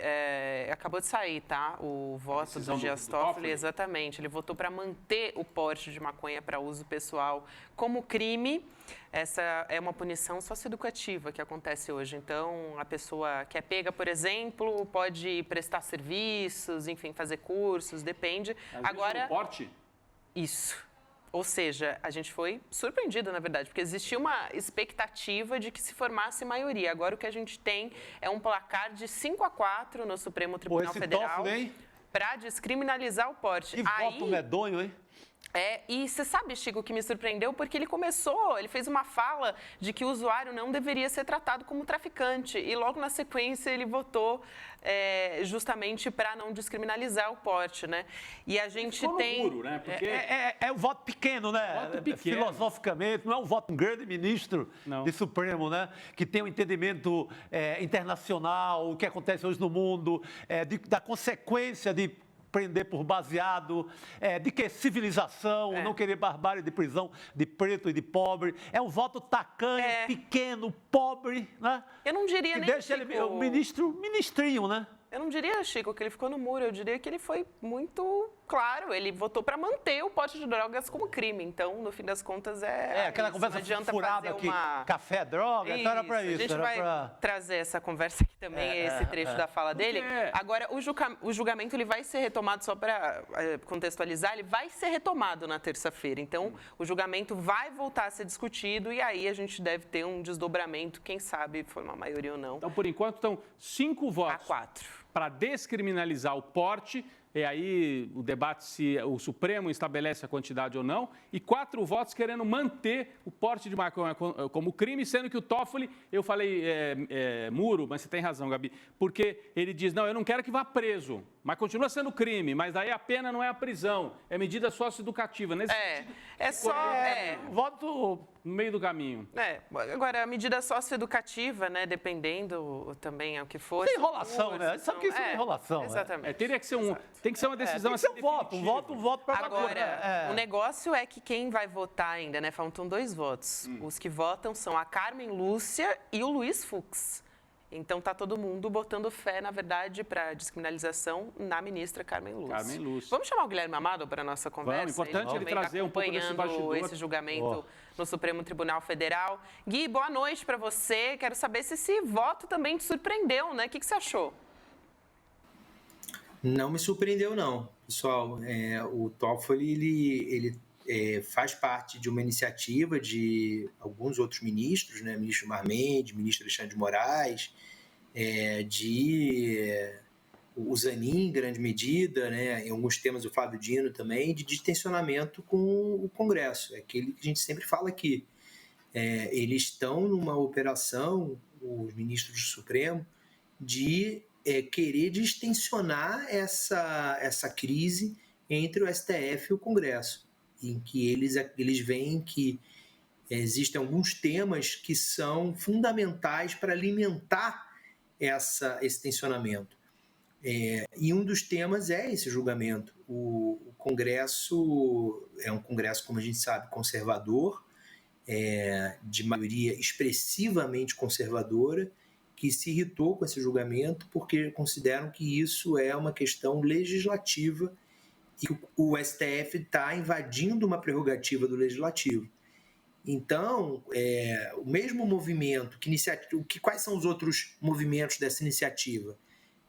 S5: acabou de sair, tá? O voto do Dias Toffoli, exatamente. Ele votou para manter o porte de maconha para uso pessoal como crime. Essa é uma punição socioeducativa que acontece hoje. Então, a pessoa que é pega, por exemplo, pode prestar serviços, enfim, fazer cursos, depende. Agora,
S7: o porte?
S5: Isso. Ou seja, a gente foi surpreendido, na verdade, porque existia uma expectativa de que se formasse maioria. Agora o que a gente tem é um placar de 5-4 no Supremo Tribunal Federal para descriminalizar o porte.
S6: Que voto medonho, hein?
S5: E você sabe, Chico, o que me surpreendeu? Porque ele fez uma fala de que o usuário não deveria ser tratado como traficante. E logo na sequência ele votou justamente para não descriminalizar o porte, né? E a gente tem...
S7: Muro, né? Porque...
S6: É um voto pequeno, né?
S7: Voto pequeno.
S6: Filosoficamente, não é um voto de um grande ministro de Supremo, né? Que tem um entendimento internacional, o que acontece hoje no mundo, da consequência de prender por baseado, de que civilização, não querer barbárie de prisão de preto e de pobre. É um voto tacanho, pequeno, pobre, né?
S5: Eu não diria
S6: que
S5: nem,
S6: deixa
S5: Chico,
S6: ele ministrinho, né?
S5: Eu não diria, Chico, que ele ficou no muro. Eu diria que ele foi muito claro. Ele votou para manter o porte de drogas como crime. Então, no fim das contas,
S6: aquela conversa furada que café é droga, então era para isso.
S5: A gente vai trazer essa conversa aqui também, esse trecho da fala dele. Agora, o julgamento ele vai ser retomado, só para contextualizar, ele vai ser retomado na terça-feira. Então, o julgamento vai voltar a ser discutido e aí a gente deve ter um desdobramento, quem sabe for uma maioria ou não.
S7: Então, por enquanto, estão 5 votos.
S5: A 4.
S7: Para descriminalizar o porte, e aí o debate se o Supremo estabelece a quantidade ou não, e 4 votos querendo manter o porte de maconha como crime, sendo que o Toffoli, eu falei muro, mas você tem razão, Gabi, porque ele diz, não, eu não quero que vá preso, mas continua sendo crime, mas daí a pena não é a prisão, é medida socioeducativa. Nesse sentido, voto no meio do caminho.
S5: Agora, a medida socioeducativa, né, dependendo também ao que for.
S6: Tem enrolação, né? Sabe que isso é enrolação.
S5: Exatamente.
S7: Teria que ser tem que ser uma decisão
S6: assim. Tem que ser um voto para
S5: agora, o negócio é que quem vai votar ainda, né? Faltam 2 votos. Os que votam são a Carmen Lúcia e o Luiz Fux. Então, está todo mundo botando fé, na verdade, para a descriminalização na ministra Carmen Lúcia. Vamos chamar o Guilherme Amado para a nossa conversa?
S7: Vamos, importante ele trazer um pouco desse bastidor.
S5: Esse julgamento no Supremo Tribunal Federal. Gui, boa noite para você. Quero saber se esse voto também te surpreendeu, né? O que você achou?
S9: Não me surpreendeu, não. Pessoal, o Toffoli, ele faz parte de uma iniciativa de alguns outros ministros, né? Ministro Gilmar Mendes, ministro Alexandre de Moraes, o Zanin, em grande medida, né? Em alguns temas o Flávio Dino também, de distensionamento com o Congresso. É aquele que a gente sempre fala aqui. Eles estão numa operação, os ministros do Supremo, de querer distensionar essa crise entre o STF e o Congresso, em que eles veem que existem alguns temas que são fundamentais para alimentar esse tensionamento. E um dos temas é esse julgamento. O Congresso é um Congresso, como a gente sabe, conservador, de maioria expressivamente conservadora, que se irritou com esse julgamento porque consideram que isso é uma questão legislativa e o STF está invadindo uma prerrogativa do Legislativo. Então, o mesmo movimento, quais são os outros movimentos dessa iniciativa?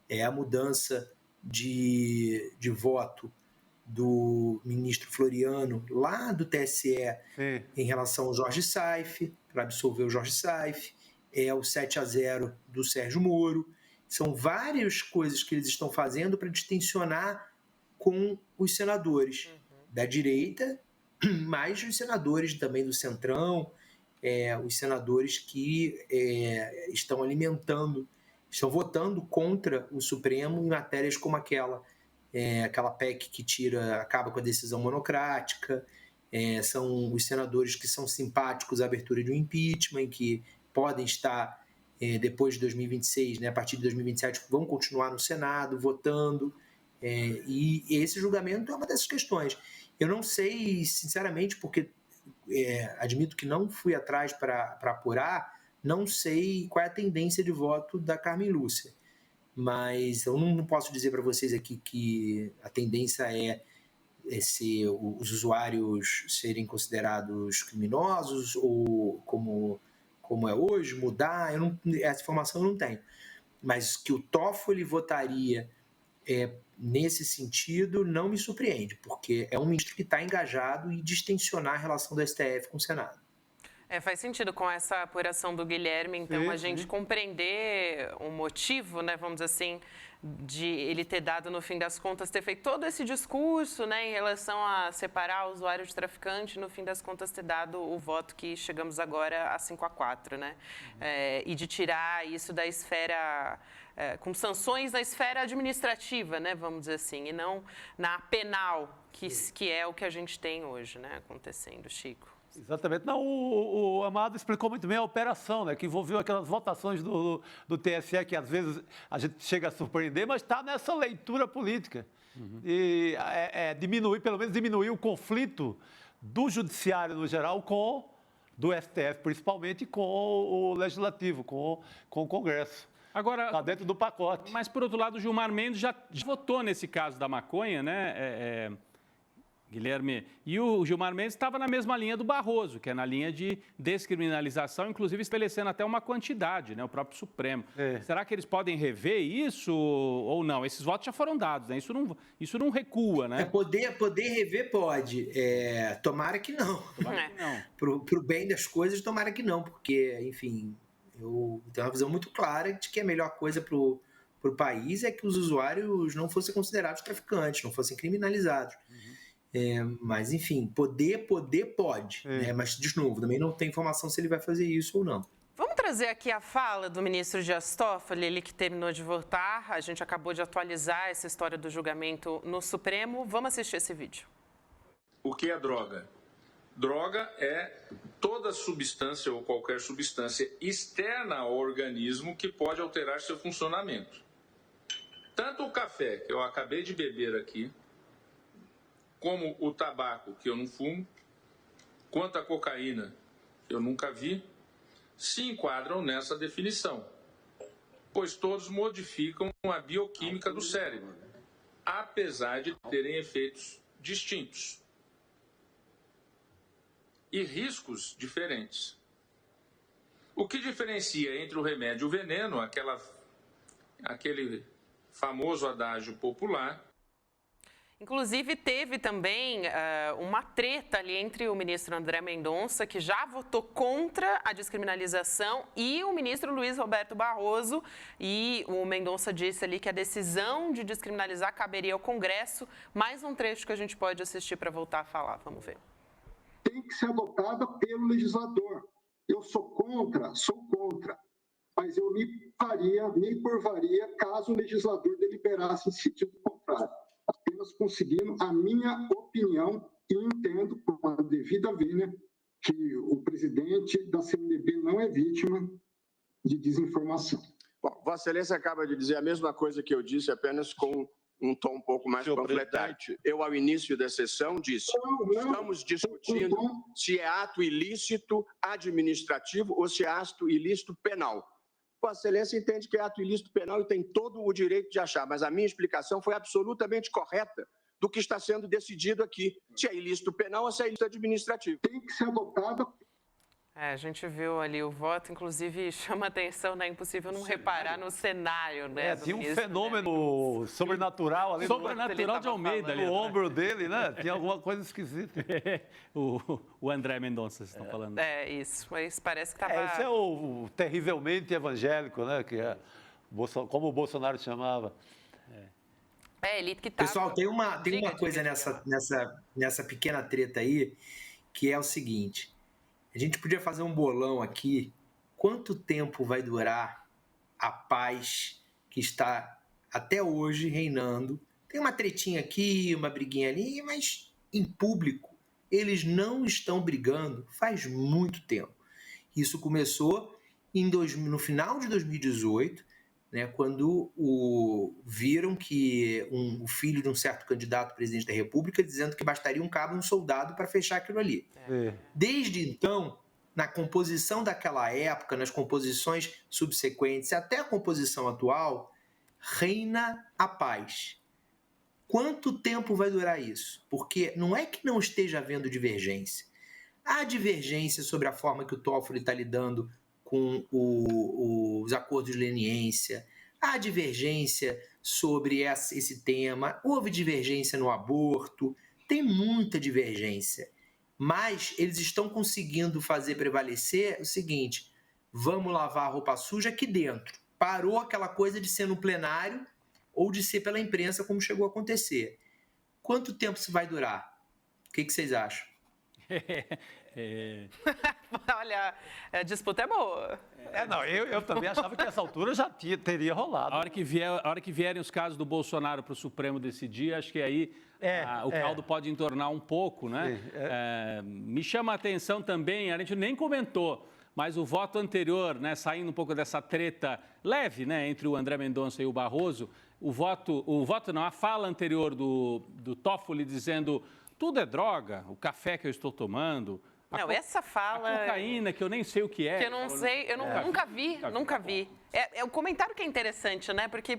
S9: É a mudança de voto do ministro Floriano, lá do TSE, em relação ao Jorge Saif, para absolver o Jorge Saif, o 7-0 do Sérgio Moro. São várias coisas que eles estão fazendo para distensionar com os senadores da direita, mas os senadores também do Centrão, os senadores que estão votando contra o Supremo em matérias como aquela aquela PEC que acaba com a decisão monocrática, são os senadores que são simpáticos à abertura de um impeachment, que podem estar, depois de 2026, né, a partir de 2027, vão continuar no Senado votando, e esse julgamento é uma dessas questões. Eu não sei, sinceramente, porque admito que não fui atrás para apurar, não sei qual é a tendência de voto da Carmen Lúcia, mas eu não posso dizer para vocês aqui que a tendência é os usuários serem considerados criminosos ou como é hoje, mudar, essa informação eu não tenho. Mas que o Toffoli votaria nesse sentido não me surpreende, porque é um ministro que está engajado em distensionar a relação do STF com o Senado.
S5: Faz sentido com essa apuração do Guilherme, então, a gente compreender o motivo, né, vamos dizer assim, de ele ter dado, no fim das contas, ter feito todo esse discurso, né, em relação a separar o usuário de traficante, no fim das contas, ter dado o voto que chegamos agora a 5-4, né? E de tirar isso da esfera, com sanções na esfera administrativa, né, vamos dizer assim, e não na penal, que é o que a gente tem hoje, né, acontecendo, Chico.
S6: Exatamente. Não, o Amado explicou muito bem a operação, né, que envolveu aquelas votações do TSE, que às vezes a gente chega a surpreender, mas está nessa leitura política. E pelo menos diminuir o conflito do judiciário no geral do STF, principalmente, com o Legislativo, com o Congresso.
S7: Agora,
S6: está dentro do pacote.
S7: Mas, por outro lado, o Gilmar Mendes já votou nesse caso da maconha, né, Guilherme? E o Gilmar Mendes estava na mesma linha do Barroso, que é na linha de descriminalização, inclusive estabelecendo até uma quantidade, né, o próprio Supremo. Será que eles podem rever isso ou não? Esses votos já foram dados, né? Isso não recua, né?
S9: Poder rever pode. Tomara que não. Para o bem das coisas, tomara que não, porque, enfim, eu tenho uma visão muito clara de que a melhor coisa para o país é que os usuários não fossem considerados traficantes, não fossem criminalizados. Mas, enfim, poder pode, né? Mas, de novo, também não tem informação se ele vai fazer isso ou não.
S5: Vamos trazer aqui a fala do ministro Dias Toffoli, ele que terminou de votar. A gente acabou de atualizar essa história do julgamento no Supremo. Vamos assistir esse vídeo.
S4: O que é droga? Droga é toda substância ou qualquer substância externa ao organismo que pode alterar seu funcionamento. Tanto o café que eu acabei de beber aqui, como o tabaco, que eu não fumo, quanto a cocaína, que eu nunca vi, se enquadram nessa definição, pois todos modificam a bioquímica do cérebro, apesar de terem efeitos distintos e riscos diferentes. O que diferencia entre o remédio e o veneno, aquele famoso adágio popular.
S5: Inclusive, teve também uma treta ali entre o ministro André Mendonça, que já votou contra a descriminalização, e o ministro Luiz Roberto Barroso. E o Mendonça disse ali que a decisão de descriminalizar caberia ao Congresso. Mais um trecho que a gente pode assistir para voltar a falar. Vamos ver.
S10: Tem que ser adotada pelo legislador. Eu sou contra, mas eu me curvaria caso o legislador deliberasse em sentido contrário. Apenas conseguindo a minha opinião e entendo, com a devida vênia, que o presidente da CNBB não é vítima de desinformação.
S11: Bom, Vossa Excelência acaba de dizer a mesma coisa que eu disse, apenas com um tom um pouco mais panfletário. Eu, ao início da sessão, disse, estamos discutindo se é ato ilícito administrativo ou se é ato ilícito penal. Vossa Excelência entende que é ato ilícito penal e tem todo o direito de achar, mas a minha explicação foi absolutamente correta do que está sendo decidido aqui, se é ilícito penal ou se é ilícito administrativo.
S10: Tem que ser adotada.
S5: A gente viu ali o voto, inclusive chama atenção, né? Impossível não reparar no cenário, né?
S6: Tinha um fenômeno sobrenatural ali.
S7: Sobrenatural de Almeida ali.
S6: No ombro dele, né? Tinha alguma coisa esquisita.
S7: O André Mendonça, vocês estão falando.
S5: Isso, mas parece que estava...
S6: Esse é o terrivelmente evangélico, né? Que é, como o Bolsonaro chamava.
S5: Ele que tá...
S9: Pessoal, tem uma coisa nessa pequena treta aí, que é o seguinte... A gente podia fazer um bolão aqui. Quanto tempo vai durar a paz que está até hoje reinando Tem uma tretinha aqui, uma briguinha ali, mas em público eles não estão brigando faz muito tempo. Isso começou no final de 2018, né, quando viram que o filho de um certo candidato a presidente da República dizendo que bastaria um cabo e um soldado para fechar aquilo ali. Desde então, na composição daquela época, nas composições subsequentes, até a composição atual, reina a paz. Quanto tempo vai durar isso? Porque não é que não esteja havendo divergência. Há divergência sobre a forma que o Toffoli está lidando com os acordos de leniência, há divergência sobre esse tema, houve divergência no aborto, tem muita divergência. Mas eles estão conseguindo fazer prevalecer o seguinte: vamos lavar a roupa suja aqui dentro. Parou aquela coisa de ser no plenário ou de ser pela imprensa, como chegou a acontecer. Quanto tempo isso vai durar? O que vocês acham?
S5: Olha, a disputa é boa.
S6: Eu também achava que essa altura já teria rolado.
S7: A hora que vierem os casos do Bolsonaro para o Supremo decidir, acho que aí o caldo pode entornar um pouco, né? Me chama a atenção também, a gente nem comentou, mas o voto anterior, né, saindo um pouco dessa treta leve, né, entre o André Mendonça e o Barroso, a fala anterior do Toffoli dizendo tudo é droga, o café que eu estou tomando.
S5: Essa fala...
S7: A cocaína, que eu nem sei o que é.
S5: Que eu não sei, nunca vi. É o comentário que é interessante, né? Por que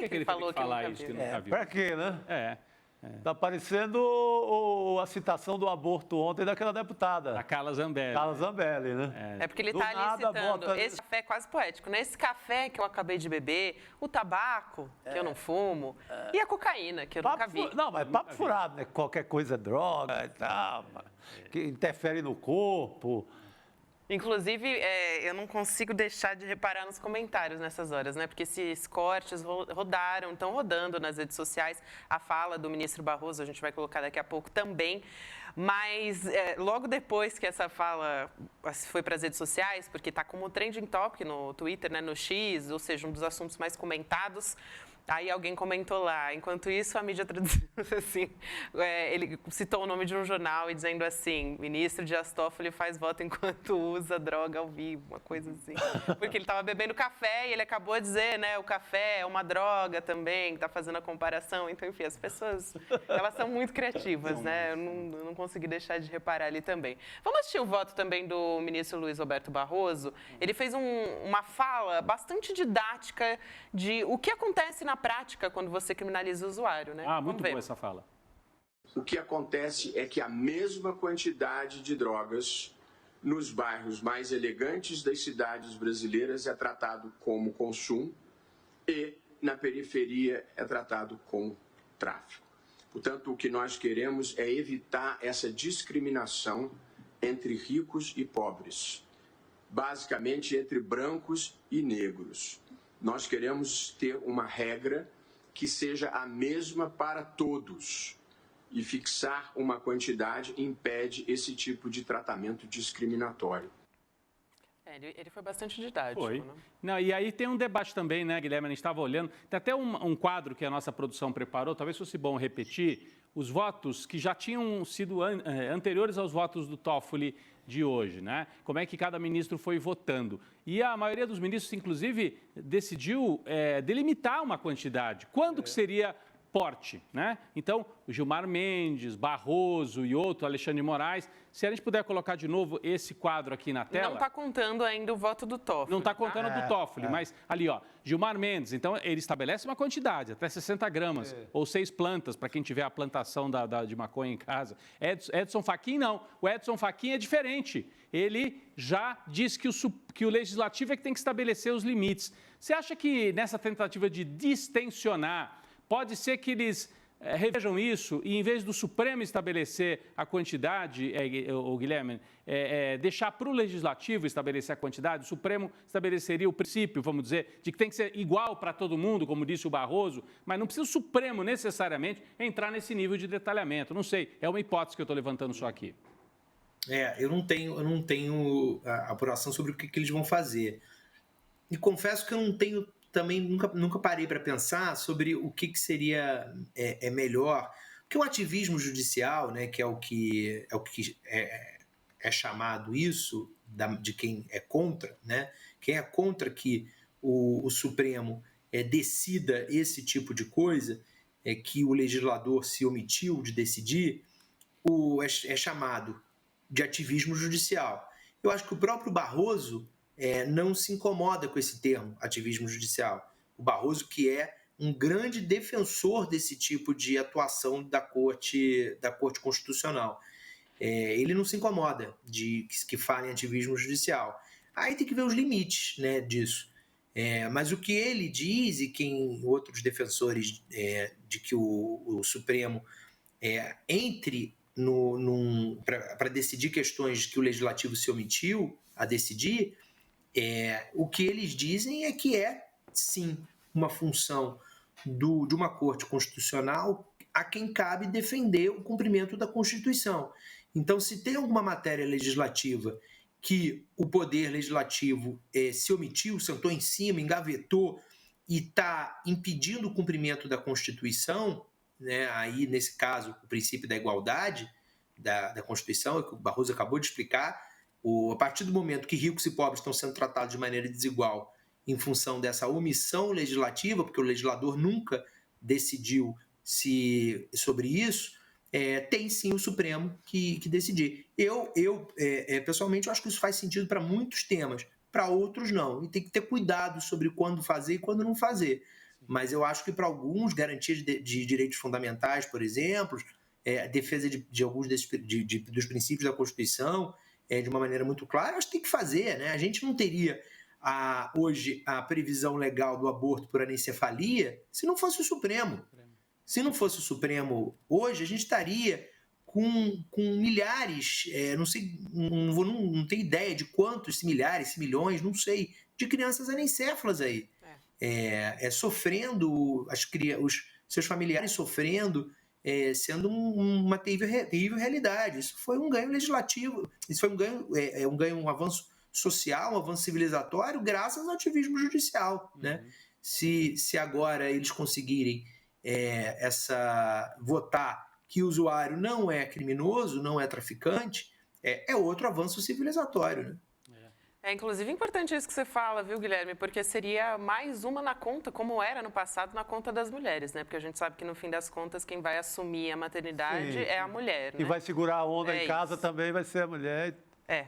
S5: ele falou que nunca viu?
S6: Pra quê, né? Tá parecendo a citação do aborto ontem daquela deputada.
S7: A Carla Zambelli.
S6: Carla Zambelli, né?
S5: É porque ele está ali citando, esse café é quase poético, né? Esse café que eu acabei de beber, o tabaco, que eu não fumo, e a cocaína, que eu nunca vi.
S6: Não, mas papo furado, né? Qualquer coisa é droga e tal, que interfere no corpo.
S5: Inclusive, eu não consigo deixar de reparar nos comentários nessas horas, né? Porque esses cortes estão rodando nas redes sociais. A fala do ministro Barroso, a gente vai colocar daqui a pouco também. Mas logo depois que essa fala foi para as redes sociais, porque está como trending topic no Twitter, né, no X, ou seja, um dos assuntos mais comentados, aí alguém comentou lá, enquanto isso a mídia traduziu assim, ele citou o nome de um jornal e dizendo assim, ministro Dias Toffoli faz voto enquanto usa droga ao vivo, uma coisa assim. Porque ele estava bebendo café e ele acabou de dizer, né, o café é uma droga também, está fazendo a comparação. Então, enfim, as pessoas, elas são muito criativas, né? Eu não consegui deixar de reparar ali também. Vamos assistir o voto também do ministro Luiz Roberto Barroso. Ele fez uma fala bastante didática de o que acontece na prática quando você criminaliza o usuário, né?
S7: Muito boa essa fala.
S11: O que acontece é que a mesma quantidade de drogas nos bairros mais elegantes das cidades brasileiras é tratado como consumo e na periferia é tratado como tráfico. Portanto, o que nós queremos é evitar essa discriminação entre ricos e pobres, basicamente entre brancos e negros. Nós queremos ter uma regra que seja a mesma para todos e fixar uma quantidade impede esse tipo de tratamento discriminatório.
S5: Ele foi bastante didático.
S7: Foi.
S5: Né?
S7: Não, e aí tem um debate também, né, Guilherme? A gente estava olhando, tem até um quadro que a nossa produção preparou, talvez fosse bom repetir, os votos que já tinham sido anteriores aos votos do Toffoli de hoje, né? Como é que cada ministro foi votando. E a maioria dos ministros, inclusive, decidiu delimitar uma quantidade. Quando que seria porte, né? Então, o Gilmar Mendes, Barroso e outro, Alexandre de Moraes. Se a gente puder colocar de novo esse quadro aqui na tela...
S5: Não está contando ainda o voto do Toffoli.
S7: Não está contando do Toffoli, mas ali, ó, Gilmar Mendes, então ele estabelece uma quantidade, até 60 gramas, ou 6 plantas, para quem tiver a plantação de maconha em casa. Edson Fachin, não. O Edson Fachin é diferente. Ele já diz que o Legislativo é que tem que estabelecer os limites. Você acha que nessa tentativa de distensionar, pode ser que eles revejam isso e, em vez do Supremo estabelecer a quantidade, Guilherme, deixar para o Legislativo estabelecer a quantidade, o Supremo estabeleceria o princípio, vamos dizer, de que tem que ser igual para todo mundo, como disse o Barroso, mas não precisa o Supremo necessariamente entrar nesse nível de detalhamento. Não sei, é uma hipótese que eu estou levantando só aqui.
S9: Eu não tenho a apuração sobre o que eles vão fazer. E confesso que eu não tenho também nunca parei para pensar sobre o que seria melhor. Porque o ativismo judicial, né, que é o que é chamado isso, de quem é contra, né? Quem é contra que o Supremo decida esse tipo de coisa, que o legislador se omitiu de decidir, é chamado de ativismo judicial. Eu acho que o próprio Barroso não se incomoda com esse termo, ativismo judicial. O Barroso, que é um grande defensor desse tipo de atuação da Corte Constitucional. Ele não se incomoda de que falem ativismo judicial. Aí tem que ver os limites, né, disso. Mas o que ele diz, e quem outros defensores de que o Supremo entre para decidir questões que o Legislativo se omitiu a decidir, o que eles dizem é que sim, uma função de uma Corte Constitucional a quem cabe defender o cumprimento da Constituição. Então, se tem alguma matéria legislativa que o Poder Legislativo se omitiu, sentou em cima, engavetou e está impedindo o cumprimento da Constituição, né, aí, nesse caso, o princípio da igualdade da Constituição, que o Barroso acabou de explicar, a partir do momento que ricos e pobres estão sendo tratados de maneira desigual em função dessa omissão legislativa, porque o legislador nunca decidiu sobre isso, tem sim o Supremo que decidir. Eu pessoalmente, eu acho que isso faz sentido para muitos temas, para outros não. E tem que ter cuidado sobre quando fazer e quando não fazer. Mas eu acho que para alguns, garantias de direitos fundamentais, por exemplo, a defesa de alguns dos princípios da Constituição, de uma maneira muito clara, acho que tem que fazer, né? A gente não teria hoje a previsão legal do aborto por anencefalia se não fosse o Supremo. Se não fosse o Supremo hoje, a gente estaria com milhares, não sei, não tenho ideia de quantos, se milhares, se milhões, não sei, de crianças anencéfalas aí. Sofrendo, os seus familiares sofrendo, sendo uma terrível realidade. Isso foi um ganho legislativo, isso foi um ganho, um avanço social, um avanço civilizatório, graças ao ativismo judicial. Né? Se agora eles conseguirem votar que o usuário não é criminoso, não é traficante, é outro avanço civilizatório, né?
S5: Inclusive, importante isso que você fala, viu, Guilherme? Porque seria mais uma na conta, como era no passado, na conta das mulheres, né? Porque a gente sabe que, no fim das contas, quem vai assumir a maternidade é a mulher, né?
S6: E vai segurar a onda em casa também vai ser a mulher.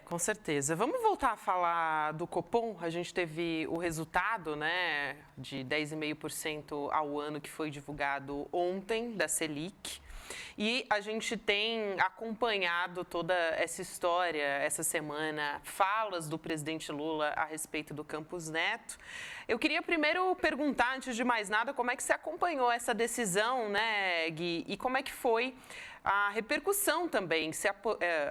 S5: Com certeza. Vamos voltar a falar do Copom. A gente teve o resultado, né, de 10,5% ao ano que foi divulgado ontem, da Selic. E a gente tem acompanhado toda essa história, essa semana, falas do presidente Lula a respeito do Campos Neto. Eu queria primeiro perguntar, antes de mais nada, como é que você acompanhou essa decisão, né, Gui? E como é que foi a repercussão também? Se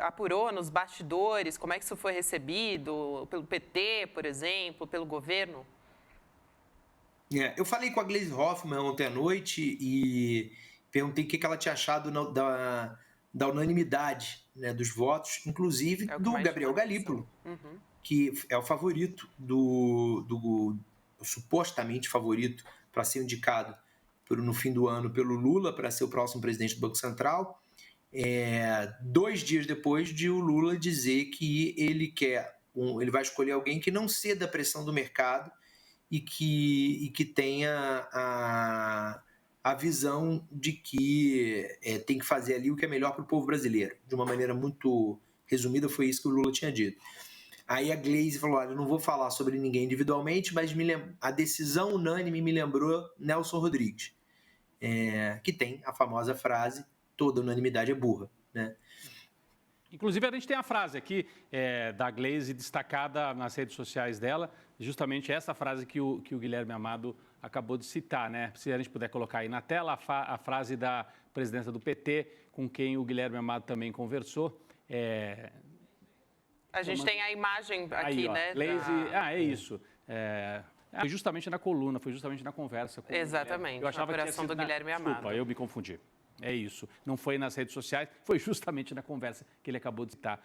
S5: apurou nos bastidores? Como é que isso foi recebido pelo PT, por exemplo, pelo governo?
S9: Eu falei com a Gleisi Hoffmann ontem à noite e perguntei o que ela tinha achado da unanimidade, né, dos votos, inclusive do Gabriel Galípolo, que é o favorito, supostamente favorito para ser indicado no fim do ano pelo Lula para ser o próximo presidente do Banco Central, 2 dias depois de o Lula dizer que ele ele vai escolher alguém que não ceda à pressão do mercado e que tenha a visão de que tem que fazer ali o que é melhor para o povo brasileiro. De uma maneira muito resumida, foi isso que o Lula tinha dito. Aí a Gleisi falou, olha, eu não vou falar sobre ninguém individualmente, mas a decisão unânime me lembrou Nelson Rodrigues, que tem a famosa frase, toda unanimidade é burra, né?
S7: Inclusive, a gente tem a frase aqui da Gleisi destacada nas redes sociais dela, justamente essa frase que o Guilherme Amado acabou de citar, né? Se a gente puder colocar aí na tela a frase da presidenta do PT, com quem o Guilherme Amado também conversou.
S5: A gente tem a imagem aqui,
S7: aí,
S5: né?
S7: Gleisi, é isso. Foi justamente na coluna, foi justamente na conversa com
S5: Exatamente,
S7: eu achava
S5: na apuração do Guilherme Amado.
S7: Desculpa, eu me confundi. É isso. Não foi nas redes sociais, foi justamente na conversa que ele acabou de citar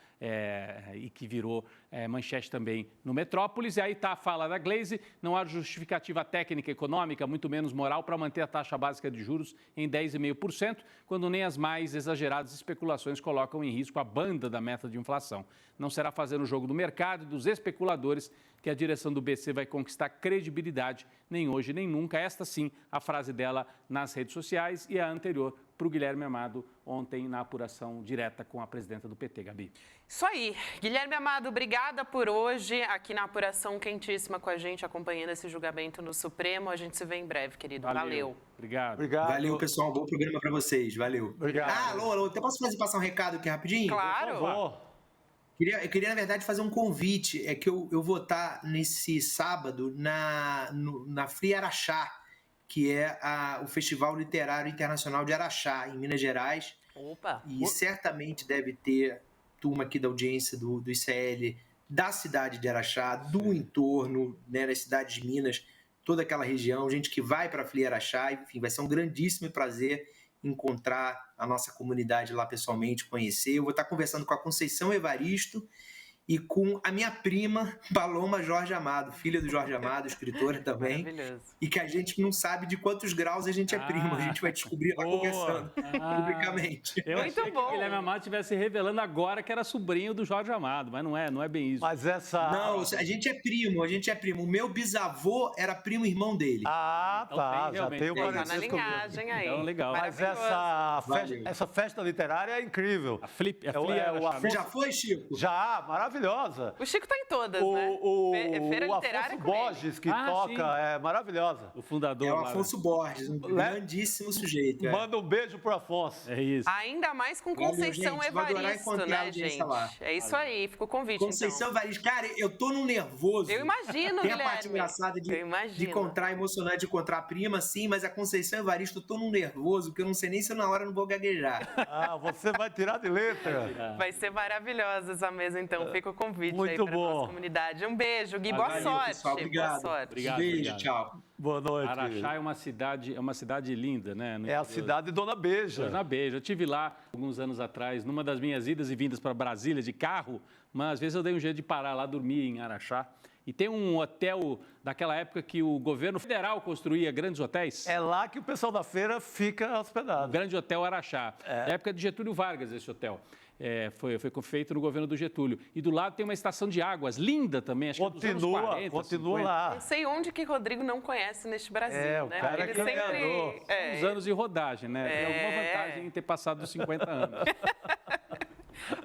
S7: e que virou manchete também no Metrópolis. E aí está a fala da Glaze: não há justificativa técnica econômica, muito menos moral, para manter a taxa básica de juros em 10,5%, quando nem as mais exageradas especulações colocam em risco a banda da meta de inflação. Não será fazendo o jogo do mercado e dos especuladores que a direção do BC vai conquistar credibilidade, nem hoje nem nunca. Esta sim, a frase dela nas redes sociais, e a anterior para o Guilherme Amado ontem na apuração direta com a presidenta do PT, Gabi.
S5: Isso aí. Guilherme Amado, obrigada por hoje aqui na apuração quentíssima com a gente, acompanhando esse julgamento no Supremo. A gente se vê em breve, querido. Valeu.
S7: Obrigado.
S9: Valeu, pessoal. Um bom programa para vocês. Valeu.
S6: Obrigado.
S9: Alô. Até posso passar um recado aqui rapidinho?
S5: Claro.
S6: Por favor.
S9: Eu queria, na verdade, fazer um convite. É que eu vou estar nesse sábado na Fria Araxá, que é o Festival Literário Internacional de Araxá, em Minas Gerais.
S5: Opa!
S9: E certamente deve ter turma aqui da audiência do ICL da cidade de Araxá, do entorno, né, da cidade de Minas, toda aquela região, gente que vai para a Fria Araxá. Enfim, vai ser um grandíssimo prazer encontrar a nossa comunidade lá pessoalmente, conhecer. Eu vou estar conversando com a Conceição Evaristo e com a minha prima, Paloma Jorge Amado, filha do Jorge Amado, escritora também.
S5: Maravilhoso.
S9: E que a gente não sabe de quantos graus a gente é prima. A gente vai descobrir lá conversando publicamente.
S7: Eu
S5: Muito
S7: achei
S5: bom.
S7: que o Guilherme Amado estivesse revelando agora que era sobrinho do Jorge Amado, mas não é bem isso.
S6: Mas essa...
S9: Não, a gente é primo. O meu bisavô era primo irmão dele.
S6: Ah, tá.
S7: Então,
S6: Já tem o
S5: Tá na
S6: parentesco.
S5: linhagem aí.
S7: Então, legal.
S6: Mas
S5: Maravilhoso.
S6: essa festa literária é incrível.
S7: A Flia
S9: Já foi, Chico?
S6: Já, maravilhosa.
S5: O Chico tá em todas, né? Feira
S6: O
S5: literária
S6: Afonso
S5: com ele.
S6: Borges, que
S7: Ah,
S6: toca,
S7: sim.
S6: é maravilhosa.
S7: o fundador.
S9: É o
S7: lá,
S9: Afonso Borges, um grandíssimo sujeito.
S6: Manda um beijo pro Afonso.
S7: É isso.
S5: Ainda mais com
S9: Valeu,
S5: Conceição
S9: gente. Vou adorar
S5: Evaristo,
S9: encontrar a
S5: né,
S9: audiência
S5: gente?
S9: lá.
S5: É isso aí, fica o convite,
S9: Conceição Evaristo. Cara, eu tô num nervoso.
S5: Eu imagino,
S9: Tem a
S5: Guilherme.
S9: parte engraçada
S5: Eu imagino.
S9: de encontrar, emocionante de encontrar a prima, sim, mas a Conceição Evaristo, eu tô num nervoso, porque eu não sei nem se na hora eu não vou gaguejar.
S6: Ah, você vai tirar de letra.
S5: Vai ser maravilhosa essa mesa, então. Fica o convite
S6: Muito
S5: aí para
S6: bom.
S5: nossa comunidade. Um beijo, Gui. Boa
S7: Valeu,
S5: sorte.
S9: pessoal. Obrigado.
S5: Boa sorte.
S7: Obrigado,
S9: Beijo,
S7: obrigado.
S9: tchau.
S6: Boa noite.
S7: Araxá é uma cidade linda, né? no
S6: É a
S7: interior.
S6: cidade de Dona Beija.
S7: Na Beija. Eu estive lá alguns anos atrás, numa das minhas idas e vindas para Brasília de carro, mas às vezes eu dei um jeito de parar lá, dormir em Araxá. E tem um hotel daquela época que o governo federal construía grandes hotéis.
S6: É lá que o pessoal da feira fica
S7: O
S6: hospedado.
S7: Grande Hotel Araxá. Na época de Getúlio Vargas, esse hotel. Foi feito no governo do Getúlio. E do lado tem uma estação de águas, linda também, acho que é dos anos 40,
S6: Continua
S7: 50.
S6: lá.
S5: Não sei onde que Rodrigo não conhece neste Brasil,
S6: O
S5: né?
S6: cara
S5: Ele
S6: é caminhador.
S5: sempre...
S7: Uns anos de rodagem, né? Tem alguma vantagem em ter passado dos 50 anos.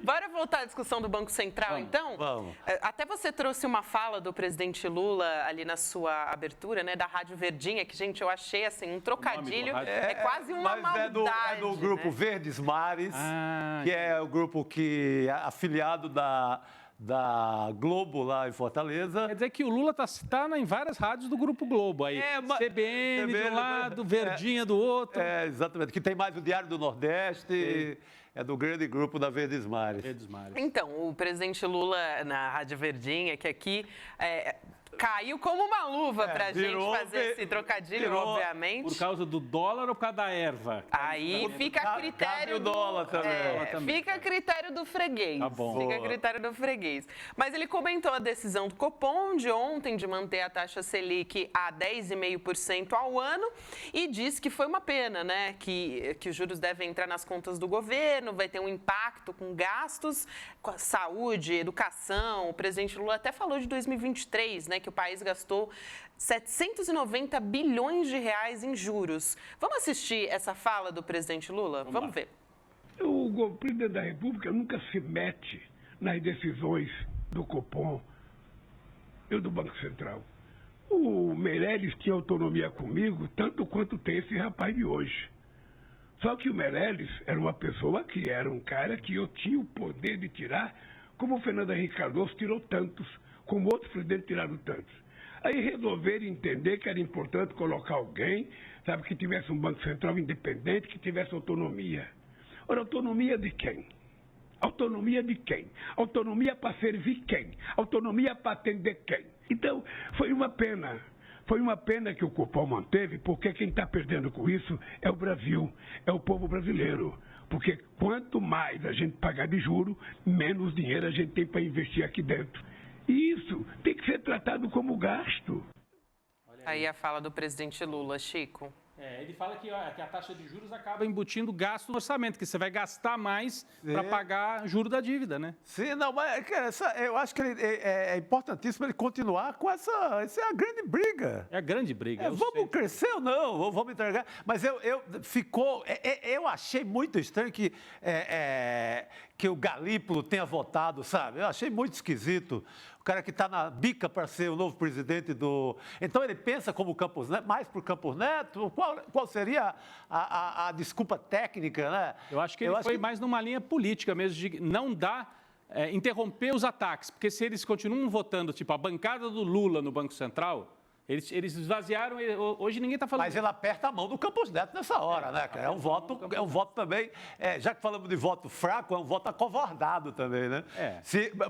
S5: Bora voltar à discussão do Banco Central, então?
S6: Vamos.
S5: Até você trouxe uma fala do presidente Lula ali na sua abertura, né, da Rádio Verdinha, que, gente, eu achei, assim, um trocadilho, é quase uma
S6: Mas
S5: maldade.
S6: é do grupo
S5: né?
S6: Verdes Mares,
S7: Ah,
S6: que é o grupo que é afiliado da Globo lá em Fortaleza.
S7: Quer dizer que o Lula tá em várias rádios do Grupo Globo aí. CBN de um lado, Verdinha do outro.
S6: Exatamente, que tem mais o Diário do Nordeste, é do grande grupo da Verdes Mares.
S7: Verdes Mares.
S5: Então, o presidente Lula, na Rádio Verdinha, que aqui caiu como uma luva pra gente fazer esse trocadilho, obviamente.
S7: Por causa do dólar ou por causa da erva?
S5: Aí fica a critério
S6: Cabe o dólar também.
S5: Fica a critério do freguês.
S7: Tá bom.
S5: Fica a critério do freguês. Mas ele comentou a decisão do Copom de ontem de manter a taxa Selic a 10,5% ao ano e disse que foi uma pena, né? Que os juros devem entrar nas contas do governo, vai ter um impacto com gastos, com a saúde, educação. O presidente Lula até falou de 2023, né? Que o país gastou 790 bilhões de reais em juros. Vamos assistir essa fala do presidente Lula? Vamos ver.
S3: O presidente da República nunca se mete nas decisões do Copom e do Banco Central. O Meirelles tinha autonomia comigo, tanto quanto tem esse rapaz de hoje. Só que o Meirelles era uma pessoa que era um cara que eu tinha o poder de tirar, como o Fernando Henrique Cardoso tirou tantos, como outros presidentes tiraram tantos. Aí resolveram entender que era importante colocar alguém, sabe, que tivesse um Banco Central independente, que tivesse autonomia. Ora, autonomia de quem? Autonomia de quem? Autonomia para servir quem? Autonomia para atender quem? Então, foi uma pena. Foi uma pena que o Copom manteve, porque quem está perdendo com isso é o Brasil, é o povo brasileiro. Porque quanto mais a gente pagar de juro, menos dinheiro a gente tem para investir aqui dentro. E isso tem que ser tratado como gasto.
S5: Aí a fala do presidente Lula, Chico.
S7: Ele fala que a taxa de juros acaba embutindo gasto no orçamento, que você vai gastar mais para pagar juro da dívida, né?
S6: Sim, não, mas eu acho que é importantíssimo ele continuar com essa é a grande briga.
S7: É a grande briga.
S6: Vamos crescer ou não? Vamos entregar? Mas eu achei muito estranho que o Galípolo tenha votado, sabe? Eu achei muito esquisito. O cara que está na bica para ser o novo presidente do... Então ele pensa como Campos Neto, mais para o Campos Neto? Qual seria a desculpa técnica, né?
S7: Eu acho que ele foi mais numa linha política mesmo, de não dar, interromper os ataques. Porque se eles continuam votando, tipo, a bancada do Lula no Banco Central... Eles esvaziaram, hoje ninguém está falando.
S6: Mas ele aperta a mão do Campos Neto nessa hora, né, cara? É um voto também, já que falamos de voto fraco, é um voto acovardado também, né?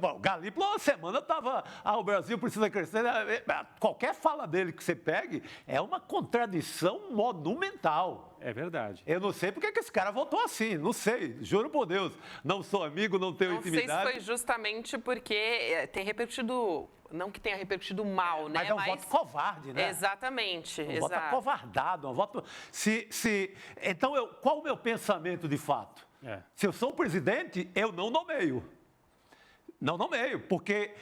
S6: Bom, o Galípolo, uma semana estava, o Brasil precisa crescer, qualquer fala dele que você pegue é uma contradição monumental.
S7: É verdade.
S6: Eu não sei porque que esse cara votou assim, não sei, juro por Deus. Não sou amigo, não tenho intimidade.
S5: Não sei se foi justamente porque tem repercutido... Não que tenha repercutido mal, né?
S6: Mas é um voto covarde, né?
S5: Exatamente.
S6: Um voto acovardado, um voto... Então, qual o meu pensamento de fato? Se eu sou o presidente, eu não nomeio. Não nomeio, porque...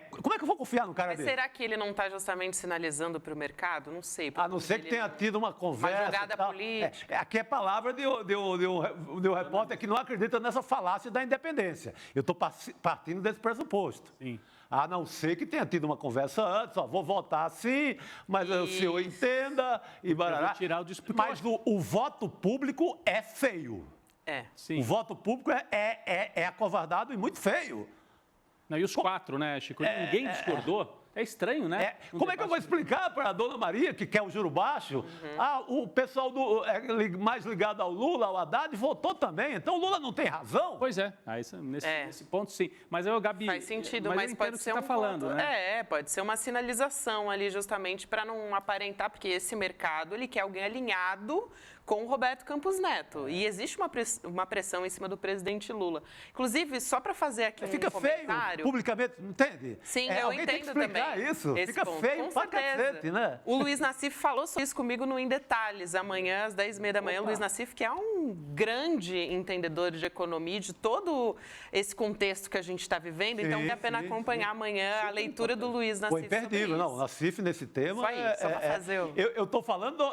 S6: como é que eu vou confiar no cara dele?
S5: Mas será que ele não está justamente sinalizando para o mercado? Não sei.
S6: A não ser que tenha tido uma conversa...
S5: Uma jogada política.
S6: Aqui é palavra de um repórter que não acredita nessa falácia da independência. Eu estou partindo desse pressuposto.
S7: Sim.
S6: A não ser que tenha tido uma conversa antes, vou votar assim, mas o senhor entenda e barará. Mas o voto público é feio.
S7: Sim.
S6: O voto público é acovardado e muito feio.
S7: Não, e os quatro, né, Chico? Ninguém discordou. É estranho, né?
S6: Como é que eu vou explicar para a dona Maria, que quer o juro baixo? O pessoal mais ligado ao Lula, ao Haddad, votou também. Então o Lula não tem razão?
S7: Pois é. Nesse ponto, sim. Mas eu, Gabi...
S5: Faz sentido, mas pode ser um
S7: falando,
S5: ponto,
S7: né?
S5: Pode ser uma sinalização ali, justamente para não aparentar, porque esse mercado, ele quer alguém alinhado com o Roberto Campos Neto. E existe uma pressão em cima do presidente Lula. Inclusive, só para fazer aqui um comentário...
S6: Feio, publicamente, entende?
S5: Sim, eu entendo também.
S6: Isso. Fica
S5: ponto,
S6: feio pra cacete, né?
S5: O Luiz Nassif falou sobre isso comigo no Em Detalhes, amanhã às 10h30 da manhã. O Luiz Nassif, que é um grande entendedor de economia, de todo esse contexto que a gente está vivendo, então vale a pena acompanhar amanhã a leitura do Luiz Nassif.
S6: Foi imperdível, não, o Nassif nesse tema...
S5: Só para fazer
S6: Eu estou falando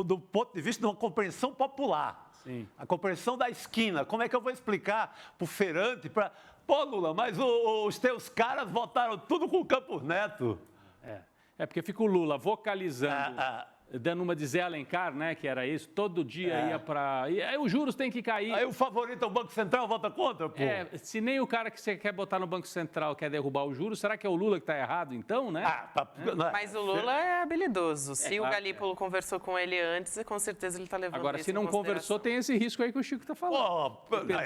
S6: do ponto de vista de uma compreensão popular.
S7: Sim.
S6: A compreensão da esquina. Como é que eu vou explicar para o feirante, Pô, Lula, mas os teus caras votaram tudo com o Campos Neto.
S7: É porque fica o Lula vocalizando, dando uma de Zé Alencar, né, que era isso, todo dia ia para... E aí os juros têm que cair.
S6: Aí o favorito é o Banco Central, vota contra, pô.
S7: Se nem o cara que você quer botar no Banco Central quer derrubar o juros, será que é o Lula que está errado, então, né?
S5: Mas o Lula é habilidoso. Se o Galípolo conversou com ele antes, com certeza ele está levando
S7: Agora,
S5: isso
S7: se não conversou, tem esse risco aí que o Chico está falando.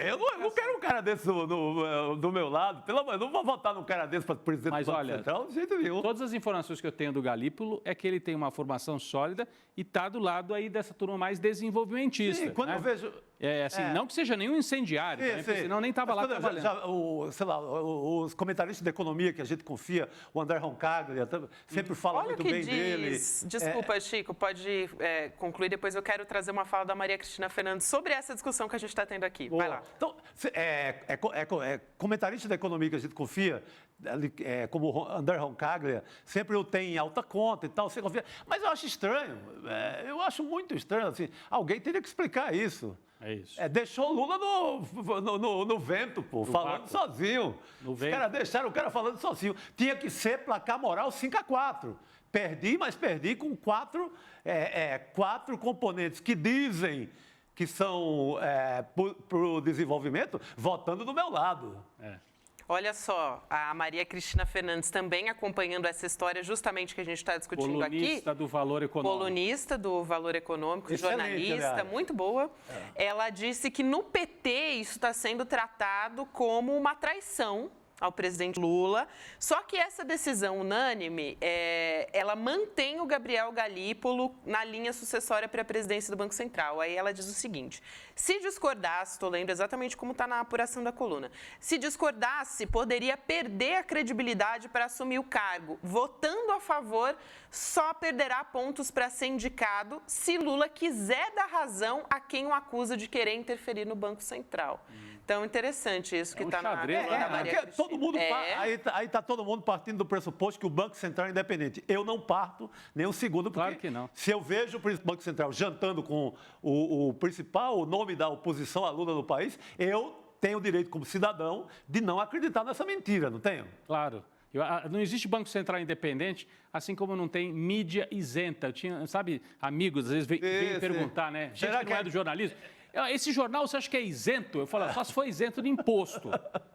S6: Eu não quero um cara desse do meu lado. Pelo amor, eu não vou votar num cara desse para presidente do Banco Central, de jeito nenhum.
S7: Todas as informações que eu tenho do Galípolo é que ele tem uma formação sólida e está do lado aí dessa turma mais desenvolvimentista.
S6: Sim, quando eu vejo...
S7: não que seja nenhum incendiário, né? Senão nem estava lá trabalhando.
S6: Os comentaristas de economia que a gente confia, o André Roncaglia, sempre fala muito bem dele.
S5: Desculpa, Chico, pode concluir, depois eu quero trazer uma fala da Maria Cristina Fernandes sobre essa discussão que a gente está tendo aqui. Vai lá.
S6: Então, comentarista da economia que a gente confia, como o André Roncaglia, sempre o tem em alta conta e tal, você confia. Mas eu acho estranho, eu acho muito estranho, assim, alguém teria que explicar isso.
S7: É isso.
S6: Deixou o Lula no vento, pô, falando sozinho. Os caras deixaram o cara falando sozinho. Tinha que ser placar moral 5-4. Perdi, mas perdi com quatro componentes que dizem que são para o desenvolvimento, votando do meu lado.
S5: Olha só, a Maria Cristina Fernandes também acompanhando essa história justamente que a gente está discutindo aqui.
S7: Colunista do Valor Econômico.
S5: Colunista do Valor Econômico,
S6: excelente,
S5: jornalista,
S6: aliás.
S5: Muito boa. Ela disse que no PT isso está sendo tratado como uma traição ao presidente Lula. Só que essa decisão unânime, ela mantém o Gabriel Galípolo na linha sucessória para a presidência do Banco Central. Aí ela diz o seguinte: se discordasse, estou lendo exatamente como está na apuração da coluna, se discordasse, poderia perder a credibilidade para assumir o cargo. Votando a favor, só perderá pontos para ser indicado se Lula quiser dar razão a quem o acusa de querer interferir no Banco Central. Então, interessante isso que está na Maria Cristina.
S6: Todo mundo aí está todo mundo partindo do pressuposto que o Banco Central é independente. Eu não parto nem um segundo, porque
S7: claro que não.
S6: Se eu vejo o Banco Central jantando com o principal, o nome da oposição à Lula no país, eu tenho o direito, como cidadão, de não acreditar nessa mentira, não tenho?
S7: Claro. Não existe Banco Central independente, assim como não tem mídia isenta. Eu tinha, sabe, amigos, às vezes vêm perguntar, né? Gente que não é do jornalismo. Esse jornal você acha que é isento? Eu falo, só se for isento de imposto,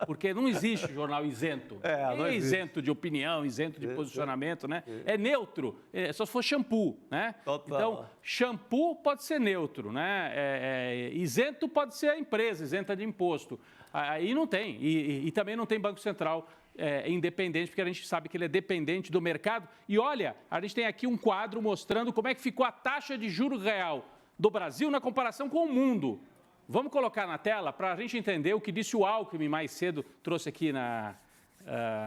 S7: porque não existe jornal isento. Não é isento de opinião, isento de posicionamento, né? É neutro, só se for shampoo, né?
S6: Total.
S7: Então, shampoo pode ser neutro, né? Isento pode ser a empresa, isenta de imposto. Aí não tem, e também não tem Banco Central independente, porque a gente sabe que ele é dependente do mercado. E olha, a gente tem aqui um quadro mostrando como é que ficou a taxa de juros real do Brasil na comparação com o mundo. Vamos colocar na tela para a gente entender o que disse o Alckmin mais cedo, trouxe aqui na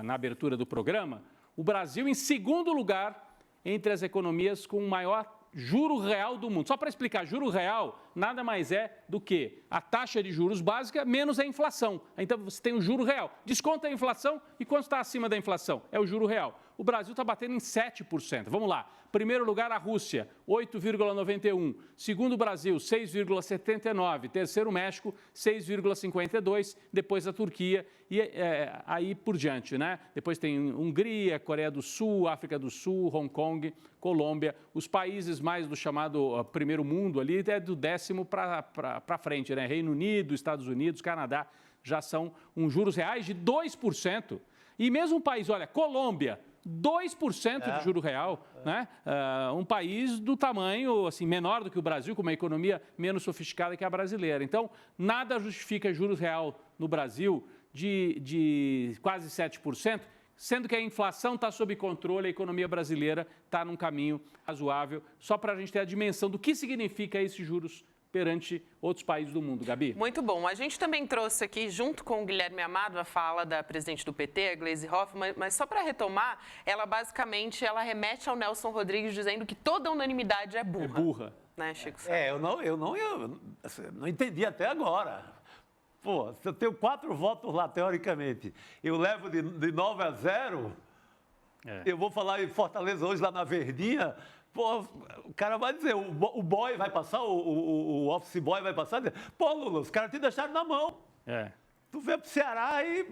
S7: abertura do programa. O Brasil em segundo lugar entre as economias com o maior juro real do mundo. Só para explicar, juro real nada mais é do que a taxa de juros básica menos a inflação. Então você tem o juro real. Desconta a inflação e quanto está acima da inflação? É o juro real. O Brasil está batendo em 7%. Vamos lá. Primeiro lugar, a Rússia, 8,91%. Segundo, o Brasil, 6,79%. Terceiro, México, 6,52%. Depois, a Turquia e aí por diante, né? Depois tem Hungria, Coreia do Sul, África do Sul, Hong Kong, Colômbia. Os países mais do chamado primeiro mundo ali é do 10º para frente, né? Reino Unido, Estados Unidos, Canadá, já são juros reais de 2%. E mesmo um país, olha, Colômbia, 2% de juro real, né? Um país do tamanho assim, menor do que o Brasil, com uma economia menos sofisticada que a brasileira. Então, nada justifica juros real no Brasil de quase 7%, sendo que a inflação está sob controle, a economia brasileira está num caminho razoável, só para a gente ter a dimensão do que significa esses juros perante outros países do mundo. Gabi?
S5: Muito bom. A gente também trouxe aqui, junto com o Guilherme Amado, a fala da presidente do PT, a Gleisi Hoffmann, mas só para retomar, ela basicamente remete ao Nelson Rodrigues dizendo que toda unanimidade é burra.
S7: É burra.
S5: Né, Chico?
S6: Eu não entendi até agora. Pô, se eu tenho 4 votos lá, teoricamente, eu levo de 9-0, eu vou falar em Fortaleza hoje, lá na Verdinha. Pô, o cara vai dizer, o boy vai passar, o office boy vai passar. Pô, Lula, os caras te deixaram na mão. Tu veio pro Ceará e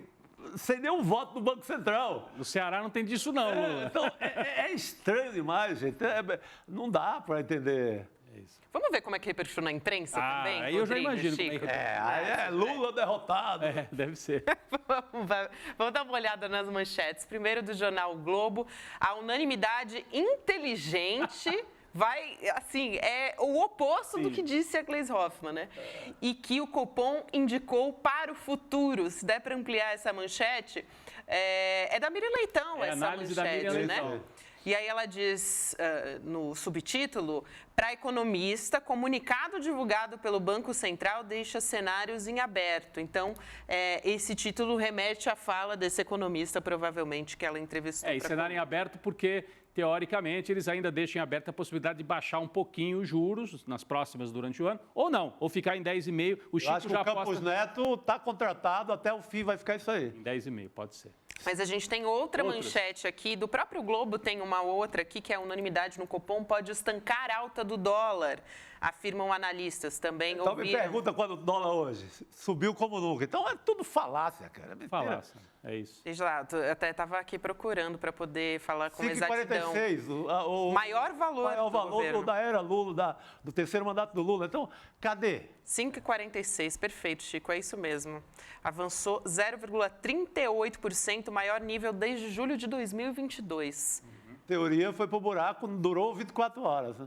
S6: sem nenhum voto do Banco Central.
S7: No Ceará não tem disso não, Lula.
S6: Então, é estranho demais, gente. Não dá para entender.
S5: Vamos ver como é que repercutiu na imprensa também?
S7: Aí eu já imagino.
S5: Chico?
S6: Lula derrotado.
S7: Deve ser.
S5: Vamos dar uma olhada nas manchetes. Primeiro do jornal o Globo. A unanimidade inteligente vai, assim, é o oposto do que disse a Gleisi Hoffmann, né? E que o Copom indicou para o futuro. Se der para ampliar essa manchete, é da Miriam Leitão essa
S7: análise
S5: manchete,
S7: da Miriam
S5: né?
S7: Leitão.
S5: E aí ela diz, no subtítulo, para economista, comunicado divulgado pelo Banco Central deixa cenários em aberto. Então, esse título remete à fala desse economista, provavelmente, que ela entrevistou.
S7: E cenário em aberto porque, teoricamente, eles ainda deixam em aberto a possibilidade de baixar um pouquinho os juros nas próximas durante o ano, ou não, ou ficar em 10,5%. O Chico
S6: acho que
S7: já
S6: o Campos Neto está contratado, até o fim vai ficar isso aí.
S7: Em 10,5%, pode ser.
S5: Mas a gente tem outra manchete aqui, do próprio Globo tem uma outra aqui, que é a unanimidade no Copom pode estancar a alta do dólar, afirmam analistas também.
S6: Então me pergunta quando o dólar hoje subiu como nunca. Então é tudo falácia, cara.
S7: Falácia, é isso.
S5: Veja lá, eu até estava aqui procurando para poder falar com
S6: 5,46,
S5: o maior valor
S6: da era Lula, do terceiro mandato do Lula. Então, cadê?
S5: 5,46, perfeito, Chico, é isso mesmo. Avançou 0,38%, maior nível desde julho de 2022.
S6: teoria foi pro buraco, durou 24 horas. Né?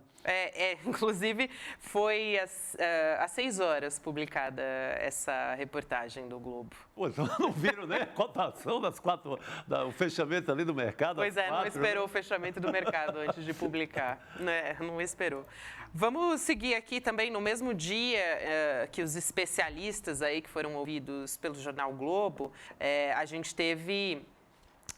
S5: Inclusive, foi às 6 horas publicada essa reportagem do Globo.
S6: Pô, não viram nem a cotação das 4 horas, o fechamento ali do mercado?
S5: Pois é, não esperou o fechamento do mercado antes de publicar. Né? Não esperou. Vamos seguir aqui também no mesmo dia que os especialistas aí que foram ouvidos pelo jornal Globo, a gente teve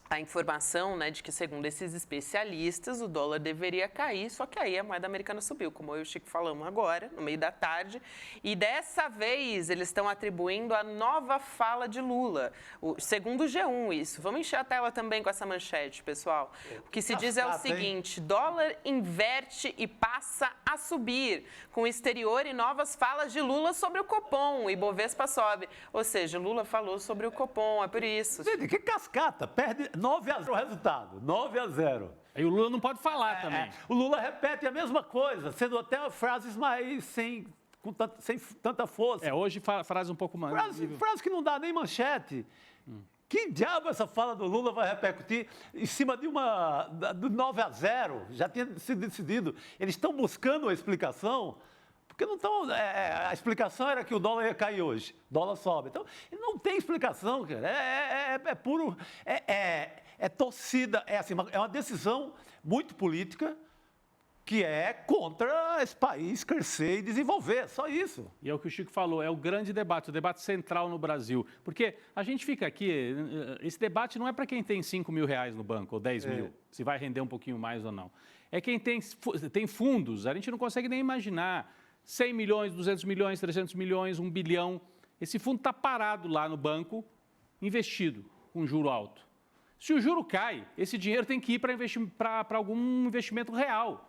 S5: a informação, né, de que, segundo esses especialistas, o dólar deveria cair, só que aí a moeda americana subiu, como eu e o Chico falamos agora, no meio da tarde. E dessa vez eles estão atribuindo a nova fala de Lula, segundo o G1 isso. Vamos encher a tela também com essa manchete, pessoal. O que se diz é o seguinte: dólar inverte e passa a subir, com o exterior e novas falas de Lula sobre o Copom, e Bovespa sobe. Ou seja, Lula falou sobre o Copom, é por isso.
S6: Gente, que cascata, perde 9-0 o resultado, 9-0.
S7: Aí o Lula não pode falar também.
S6: O Lula repete a mesma coisa, sendo até frases mais sem tanta força.
S7: Hoje frase um pouco mais...
S6: Frase que não dá nem manchete. Que diabo essa fala do Lula vai repercutir em cima do 9-0? Já tinha sido decidido. Eles estão buscando uma explicação... Porque não estão. A explicação era que o dólar ia cair hoje. O dólar sobe. Então, não tem explicação, cara. É puro. É torcida. É uma decisão muito política que é contra esse país crescer e desenvolver. Só isso.
S7: E é o que o Chico falou, é o grande debate, o debate central no Brasil. Porque a gente fica aqui. Esse debate não é para quem tem R$5.000 no banco ou 10 mil, se vai render um pouquinho mais ou não. É quem tem fundos. A gente não consegue nem imaginar. 100 milhões, 200 milhões, 300 milhões, 1 bilhão. Esse fundo está parado lá no banco, investido, com juro alto. Se o juro cai, esse dinheiro tem que ir para algum investimento real.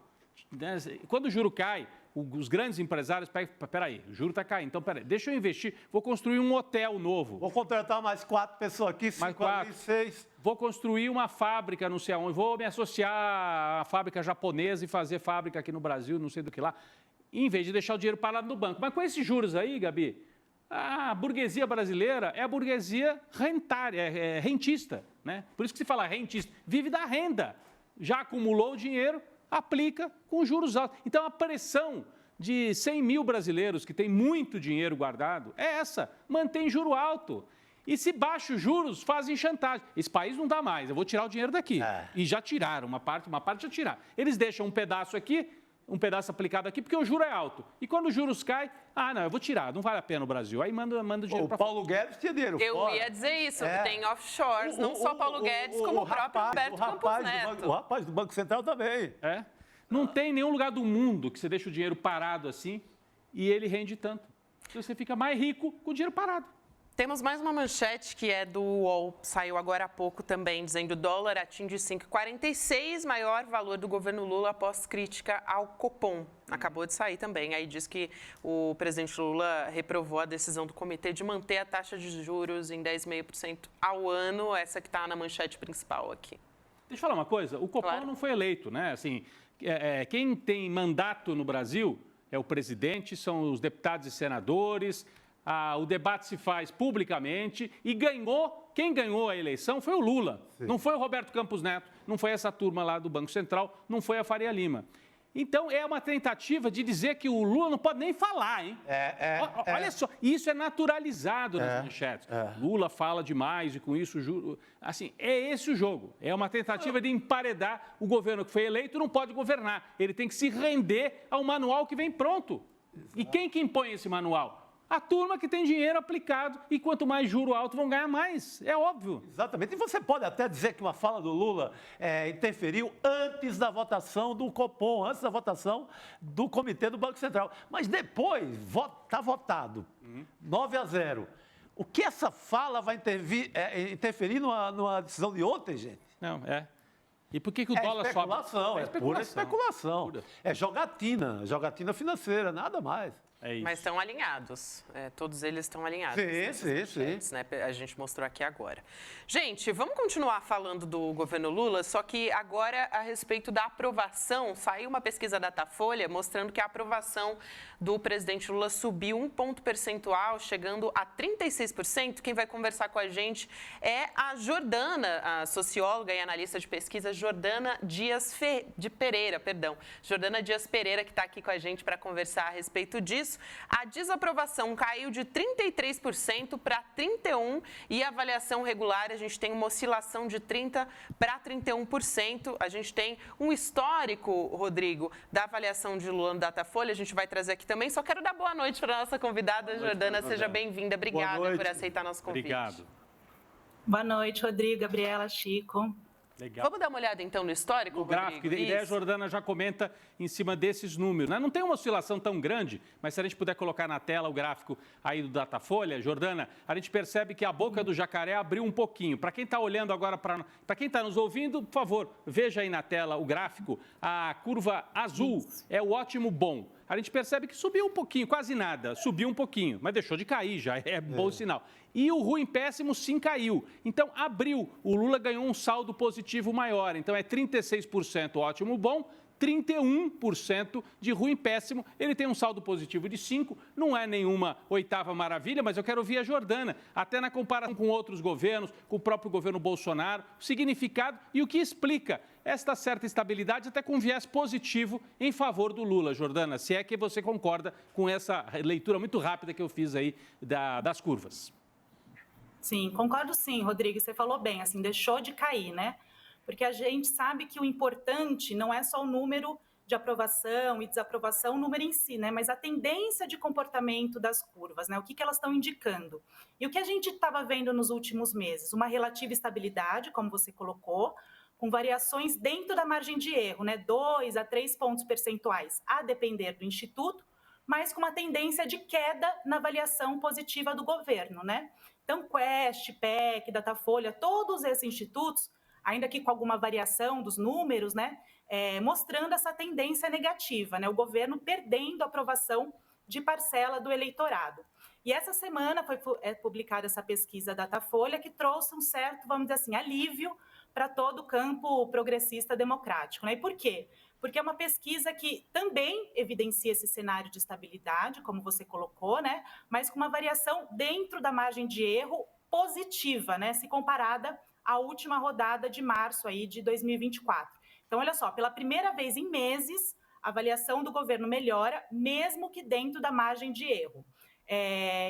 S7: Quando o juro cai, os grandes empresários pegam, peraí, o juro está caindo, então peraí, deixa eu investir, vou construir um hotel novo.
S6: Vou contratar mais 4 pessoas aqui, 5 ali, 6.
S7: Vou construir uma fábrica, não sei aonde, vou me associar à fábrica japonesa e fazer fábrica aqui no Brasil, não sei do que lá. Em vez de deixar o dinheiro parado no banco. Mas com esses juros aí, Gabi, a burguesia brasileira é a burguesia rentária, rentista, né? Por isso que se fala rentista, vive da renda. Já acumulou o dinheiro, aplica com juros altos. Então, a pressão de 100 mil brasileiros que têm muito dinheiro guardado é essa, mantém juro alto. E se baixa os juros, fazem chantagem. Esse país não dá mais, eu vou tirar o dinheiro daqui. E já tiraram, uma parte já tiraram. Eles deixam um pedaço aqui, um pedaço aplicado aqui, porque o juro é alto. E quando os juros caem, não, eu vou tirar, não vale a pena o Brasil. Aí manda o dinheiro para fora.
S6: O Paulo Guedes tinha dinheiro
S5: fora. Eu ia dizer isso, tem offshores, não só Paulo Guedes, como o próprio Roberto Campos Neto.
S6: O rapaz do Banco Central também.
S7: Não tem nenhum lugar do mundo que você deixa o dinheiro parado assim e ele rende tanto. Você fica mais rico com o dinheiro parado.
S5: Temos mais uma manchete que é do UOL, saiu agora há pouco também, dizendo: o dólar atinge 5,46, maior valor do governo Lula após crítica ao Copom. Acabou de sair também. Aí diz que o presidente Lula reprovou a decisão do comitê de manter a taxa de juros em 10,5% ao ano, essa que está na manchete principal aqui.
S7: Deixa eu falar uma coisa, o Copom não foi eleito, né? Assim, quem tem mandato no Brasil é o presidente, são os deputados e senadores. O debate se faz publicamente e quem ganhou a eleição foi o Lula. Sim. Não foi o Roberto Campos Neto, não foi essa turma lá do Banco Central, não foi a Faria Lima. Então, é uma tentativa de dizer que o Lula não pode nem falar, hein? Olha só, isso é naturalizado nas manchetes. Lula fala demais e com isso... Assim, é esse o jogo. É uma tentativa de emparedar o governo que foi eleito não pode governar. Ele tem que se render ao manual que vem pronto. E quem que impõe esse manual? A turma que tem dinheiro aplicado e quanto mais juro alto vão ganhar mais, é óbvio.
S6: Exatamente. E você pode até dizer que uma fala do Lula interferiu antes da votação do Copom, antes da votação do Comitê do Banco Central. Mas depois, está votado, 9-0. O que essa fala vai interferir numa decisão de ontem, gente?
S7: Não, E por que o dólar sobe?
S6: É pura especulação. É jogatina financeira, nada mais.
S7: É isso.
S5: Mas estão alinhados, todos eles estão alinhados.
S6: Sim.
S5: Né? A gente mostrou aqui agora. Gente, vamos continuar falando do governo Lula, só que agora a respeito da aprovação, saiu uma pesquisa da Datafolha mostrando que a aprovação do presidente Lula subiu 1 ponto percentual, chegando a 36%. Quem vai conversar com a gente é a Jordana, a socióloga e analista de pesquisa Jordana Dias Pereira, Jordana Dias Pereira, que está aqui com a gente para conversar a respeito disso. A desaprovação caiu de 33% para 31% e a avaliação regular, a gente tem uma oscilação de 30% para 31%. A gente tem um histórico, Rodrigo, da avaliação de Lula no Datafolha, a gente vai trazer aqui também. Só quero dar boa noite para a nossa convidada, Jordana. Seja bem-vinda. Obrigada por aceitar nosso convite.
S7: Obrigado.
S12: Boa noite, Rodrigo, Gabriela, Chico.
S7: Legal.
S5: Vamos dar uma olhada, então, no histórico, Rodrigo?
S7: Gráfico, a ideia, a Jordana já comenta em cima desses números. Né? Não tem uma oscilação tão grande, mas se a gente puder colocar na tela o gráfico aí do Datafolha, Jordana, a gente percebe que a boca do jacaré abriu um pouquinho. Para quem está olhando agora, para quem está nos ouvindo, por favor, veja aí na tela o gráfico. A curva azul é o ótimo bom. A gente percebe que subiu um pouquinho, quase nada, subiu um pouquinho, mas deixou de cair, já é bom sinal. E o ruim péssimo sim caiu. Então, abriu, o Lula ganhou um saldo positivo maior. Então, é 36% ótimo bom, 31% de ruim péssimo. Ele tem um saldo positivo de 5%, não é nenhuma oitava maravilha, mas eu quero ouvir a Jordana, até na comparação com outros governos, com o próprio governo Bolsonaro, o significado e o que explica esta certa estabilidade, até com viés positivo em favor do Lula. Jordana, se é que você concorda com essa leitura muito rápida que eu fiz aí das curvas.
S12: Sim, concordo sim, Rodrigo, você falou bem, assim, deixou de cair, né? Porque a gente sabe que o importante não é só o número de aprovação e desaprovação, o número em si, né? Mas a tendência de comportamento das curvas, né? O que elas estão indicando. E o que a gente estava vendo nos últimos meses? Uma relativa estabilidade, como você colocou, com variações dentro da margem de erro, né? 2 a 3 pontos percentuais, a depender do instituto, mas com uma tendência de queda na avaliação positiva do governo, né? Então, Quest, PEC, Datafolha, todos esses institutos, ainda que com alguma variação dos números, né, mostrando essa tendência negativa, né, o governo perdendo a aprovação de parcela do eleitorado. E essa semana foi publicada essa pesquisa Datafolha que trouxe um certo, vamos dizer assim, alívio para todo o campo progressista democrático. Né? E por quê? Porque é uma pesquisa que também evidencia esse cenário de estabilidade, como você colocou, né, mas com uma variação dentro da margem de erro positiva, né, se comparada à última rodada de março aí de 2024. Então, olha só, pela primeira vez em meses, a avaliação do governo melhora, mesmo que dentro da margem de erro.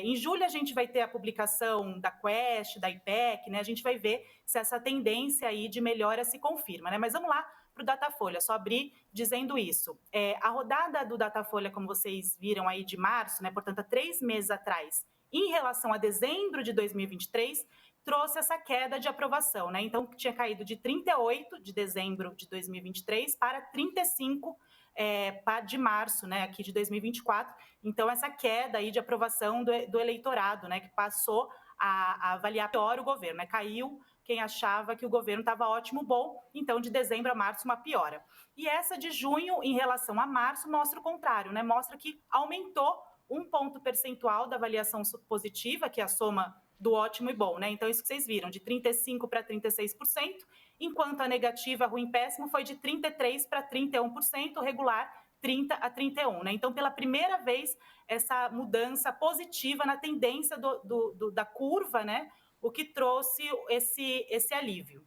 S12: Em julho, a gente vai ter a publicação da Quest, da IPEC, né? A gente vai ver se essa tendência aí de melhora se confirma, né? Mas vamos lá para o Datafolha, só abrir dizendo isso. A rodada do Datafolha, como vocês viram aí de março, né? Portanto, há 3 meses atrás, em relação a dezembro de 2023, trouxe essa queda de aprovação, né? Então, tinha caído de 38 de dezembro de 2023 para 35 de março, né, aqui de 2024. Então, essa queda aí de aprovação do eleitorado, né, que passou a avaliar pior o governo, né? Caiu quem achava que o governo estava ótimo, bom, então de dezembro a março uma piora. E essa de junho, em relação a março, mostra o contrário, né? Mostra que aumentou 1 ponto percentual da avaliação positiva, que é a soma do ótimo e bom, né? Então, isso que vocês viram, de 35% para 36%, enquanto a negativa, ruim, péssimo, foi de 33% para 31%, regular, 30% a 31%, né? Então, pela primeira vez, essa mudança positiva na tendência da curva, né? O que trouxe esse alívio.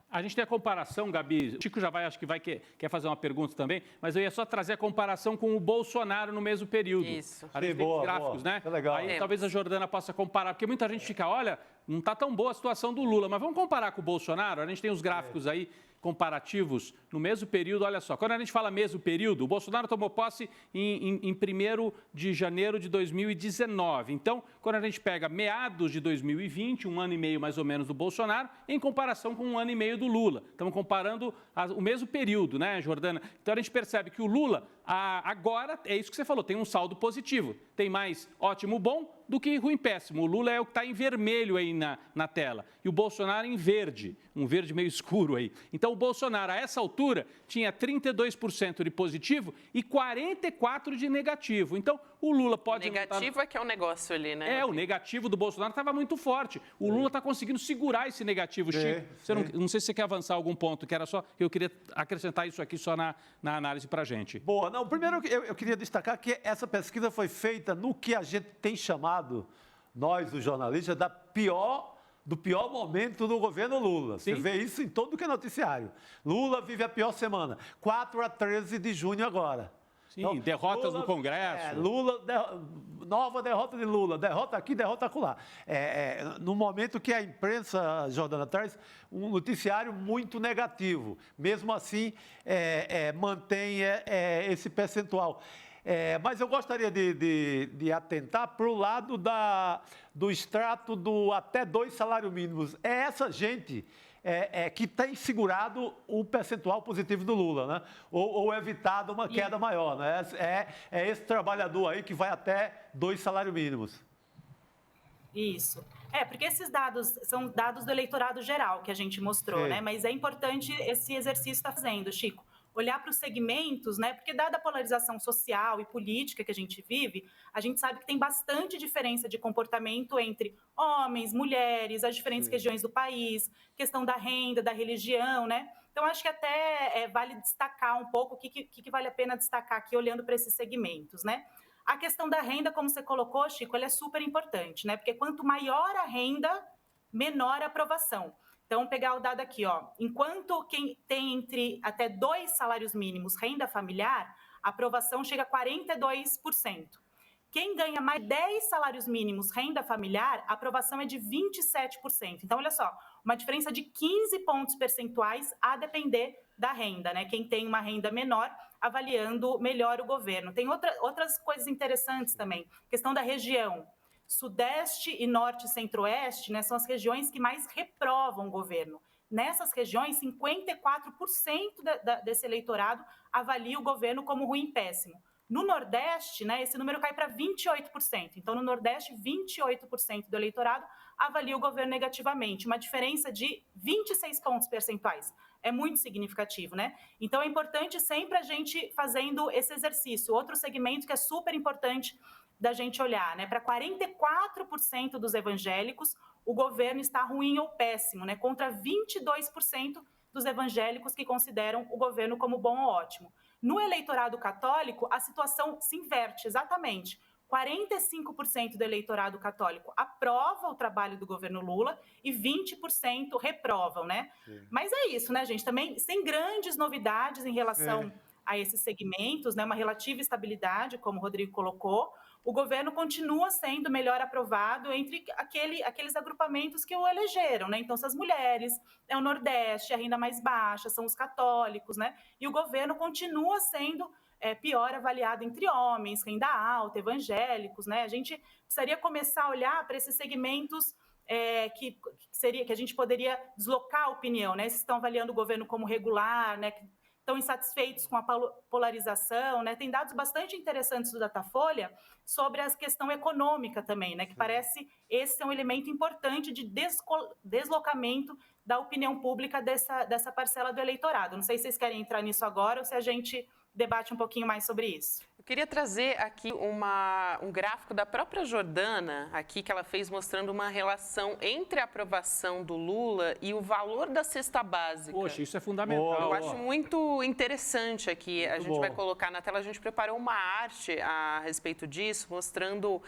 S7: A gente tem a comparação, Gabi, o Chico já vai, acho que quer fazer uma pergunta também, mas eu ia só trazer a comparação com o Bolsonaro no mesmo período.
S5: Isso.
S7: A gente tem os gráficos, né?
S6: É legal.
S7: Aí talvez a Jordana possa comparar, porque muita gente fica, olha, não está tão boa a situação do Lula, mas vamos comparar com o Bolsonaro? A gente tem os gráficos aí comparativos no mesmo período. Olha só, quando a gente fala mesmo período, o Bolsonaro tomou posse em 1º de janeiro de 2019. Então, quando a gente pega meados de 2020, 1 ano e meio mais ou menos do Bolsonaro, em comparação com 1 ano e meio do Lula. Estamos comparando o mesmo período, né, Jordana? Então, a gente percebe que o Lula Agora, é isso que você falou, tem um saldo positivo. Tem mais ótimo, bom do que ruim, péssimo. O Lula é o que está em vermelho aí na tela. E o Bolsonaro em verde, um verde meio escuro aí. Então, o Bolsonaro, a essa altura, tinha 32% de positivo e 44% de negativo. Então, o Lula pode...
S5: O negativo é que é um negócio ali, né?
S7: O negativo do Bolsonaro estava muito forte. O Lula está conseguindo segurar esse negativo, Chico. Não sei se você quer avançar algum ponto, que era só... Eu queria acrescentar isso aqui só na análise para a gente.
S6: Boa. Não, primeiro eu queria destacar que essa pesquisa foi feita no que a gente tem chamado, nós, os jornalistas, do pior momento do governo Lula. Sim. Você vê isso em todo que é noticiário. Lula vive a pior semana. 4 a 13 de junho agora.
S7: Sim, então, derrotas no Congresso.
S6: Nova derrota de Lula. Derrota aqui, derrota acolá. No momento que a imprensa, Jordana, traz um noticiário muito negativo. Mesmo assim, mantém esse percentual. Mas eu gostaria de atentar para o lado do extrato do até 2 salários mínimos. É essa gente que tem segurado o percentual positivo do Lula, né? Ou evitado uma queda maior, né? É esse trabalhador aí que vai até 2 salários mínimos.
S12: Isso. Porque esses dados são dados do eleitorado geral que a gente mostrou, né? Mas é importante esse exercício estar fazendo, Chico. Olhar para os segmentos, né? Porque dada a polarização social e política que a gente vive, a gente sabe que tem bastante diferença de comportamento entre homens, mulheres, as diferentes regiões do país, questão da renda, da religião, né? Então, acho que até vale destacar um pouco o que vale a pena destacar aqui olhando para esses segmentos, né? A questão da renda, como você colocou, Chico, ela é super importante, né? Porque quanto maior a renda, menor a aprovação. Então, pegar o dado aqui, ó. Enquanto quem tem entre até 2 salários mínimos renda familiar, a aprovação chega a 42%. Quem ganha mais 10 salários mínimos renda familiar, a aprovação é de 27%. Então, olha só, uma diferença de 15 pontos percentuais a depender da renda, né? Quem tem uma renda menor, avaliando melhor o governo. Tem outras coisas interessantes também. Questão da região. Sudeste e Norte e Centro-Oeste, né, são as regiões que mais reprovam o governo. Nessas regiões, 54% desse eleitorado avalia o governo como ruim e péssimo. No Nordeste, né, esse número cai para 28%. Então, no Nordeste, 28% do eleitorado avalia o governo negativamente, uma diferença de 26 pontos percentuais. É muito significativo, né? Então, é importante sempre a gente fazendo esse exercício. Outro segmento que é super importante da gente olhar, né? Para 44% dos evangélicos, o governo está ruim ou péssimo, né? Contra 22% dos evangélicos que consideram o governo como bom ou ótimo. No eleitorado católico, a situação se inverte, exatamente. 45% do eleitorado católico aprova o trabalho do governo Lula e 20% reprovam, né? Mas é isso, né, gente? Também sem grandes novidades em relação a esses segmentos, né? Uma relativa estabilidade, como o Rodrigo colocou. O governo continua sendo melhor aprovado entre aqueles agrupamentos que o elegeram, né? Então, são as mulheres, é o Nordeste, a renda mais baixa, são os católicos, né? E o governo continua sendo pior avaliado entre homens, renda alta, evangélicos, né? A gente precisaria começar a olhar para esses segmentos que a gente poderia deslocar a opinião, né? Se estão avaliando o governo como regular, né? Estão insatisfeitos com a polarização, né? Tem dados bastante interessantes do Datafolha sobre a questão econômica também, né? Que parece esse é um elemento importante de deslocamento da opinião pública dessa parcela do eleitorado. Não sei se vocês querem entrar nisso agora ou se a gente debate um pouquinho mais sobre isso.
S5: Eu queria trazer aqui um gráfico da própria Jordana, aqui que ela fez mostrando uma relação entre a aprovação do Lula e o valor da cesta básica.
S7: Poxa, isso é fundamental.
S5: Eu acho muito interessante aqui. A gente vai colocar na tela, a gente preparou uma arte a respeito disso, mostrando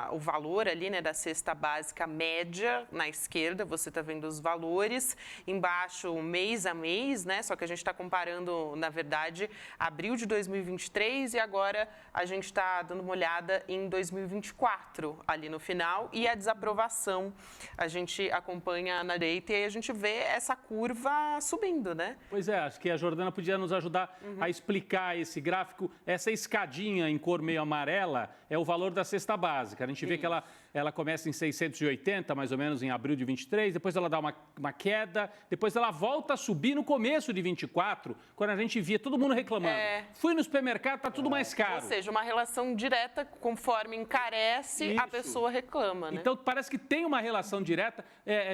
S5: o valor ali, né, da cesta básica média na esquerda, você está vendo os valores, embaixo mês a mês, né, só que a gente está comparando, na verdade, abril de 2023 e agora a gente está dando uma olhada em 2024 ali no final e a desaprovação a gente acompanha na direita e a gente vê essa curva subindo, né?
S7: Pois é, acho que a Jordana podia nos ajudar a explicar esse gráfico. Essa escadinha em cor meio amarela é o valor da cesta básica. A gente vê que ela ela começa em 680, mais ou menos, em abril de 23, depois ela dá uma queda, depois ela volta a subir no começo de 24, quando a gente via todo mundo reclamando. Fui no supermercado, tá tudo mais caro.
S5: Ou seja, uma relação direta, conforme encarece, a pessoa reclama, né?
S7: Então, parece que tem uma relação direta.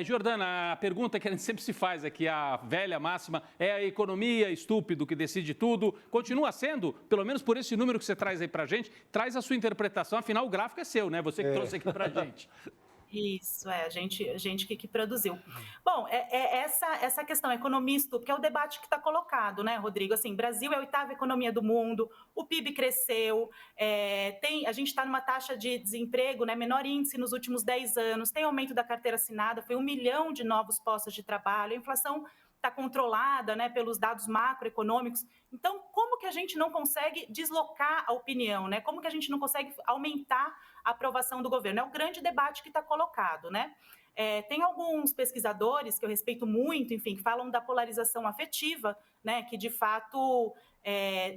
S7: Jordana, a pergunta que a gente sempre se faz aqui, a velha máxima, é a economia estúpido que decide tudo? Continua sendo, pelo menos por esse número que você traz aí pra gente, traz a sua interpretação, afinal o gráfico é seu, né? Você que trouxe aqui pra gente.
S12: Isso, a gente que produziu. Bom, essa questão, economia estúpida, que é o debate que está colocado, né, Rodrigo? Assim, Brasil é a 8ª economia do mundo, o PIB cresceu, a gente está numa taxa de desemprego, né, menor índice nos últimos 10 anos, tem aumento da carteira assinada, foi 1 milhão de novos postos de trabalho, a inflação está controlada, né, pelos dados macroeconômicos. Então, como que a gente não consegue deslocar a opinião, né? Como que a gente não consegue aumentar a aprovação do governo? É o grande debate que está colocado, né? Tem alguns pesquisadores que eu respeito muito, enfim, que falam da polarização afetiva, né? Que, de fato,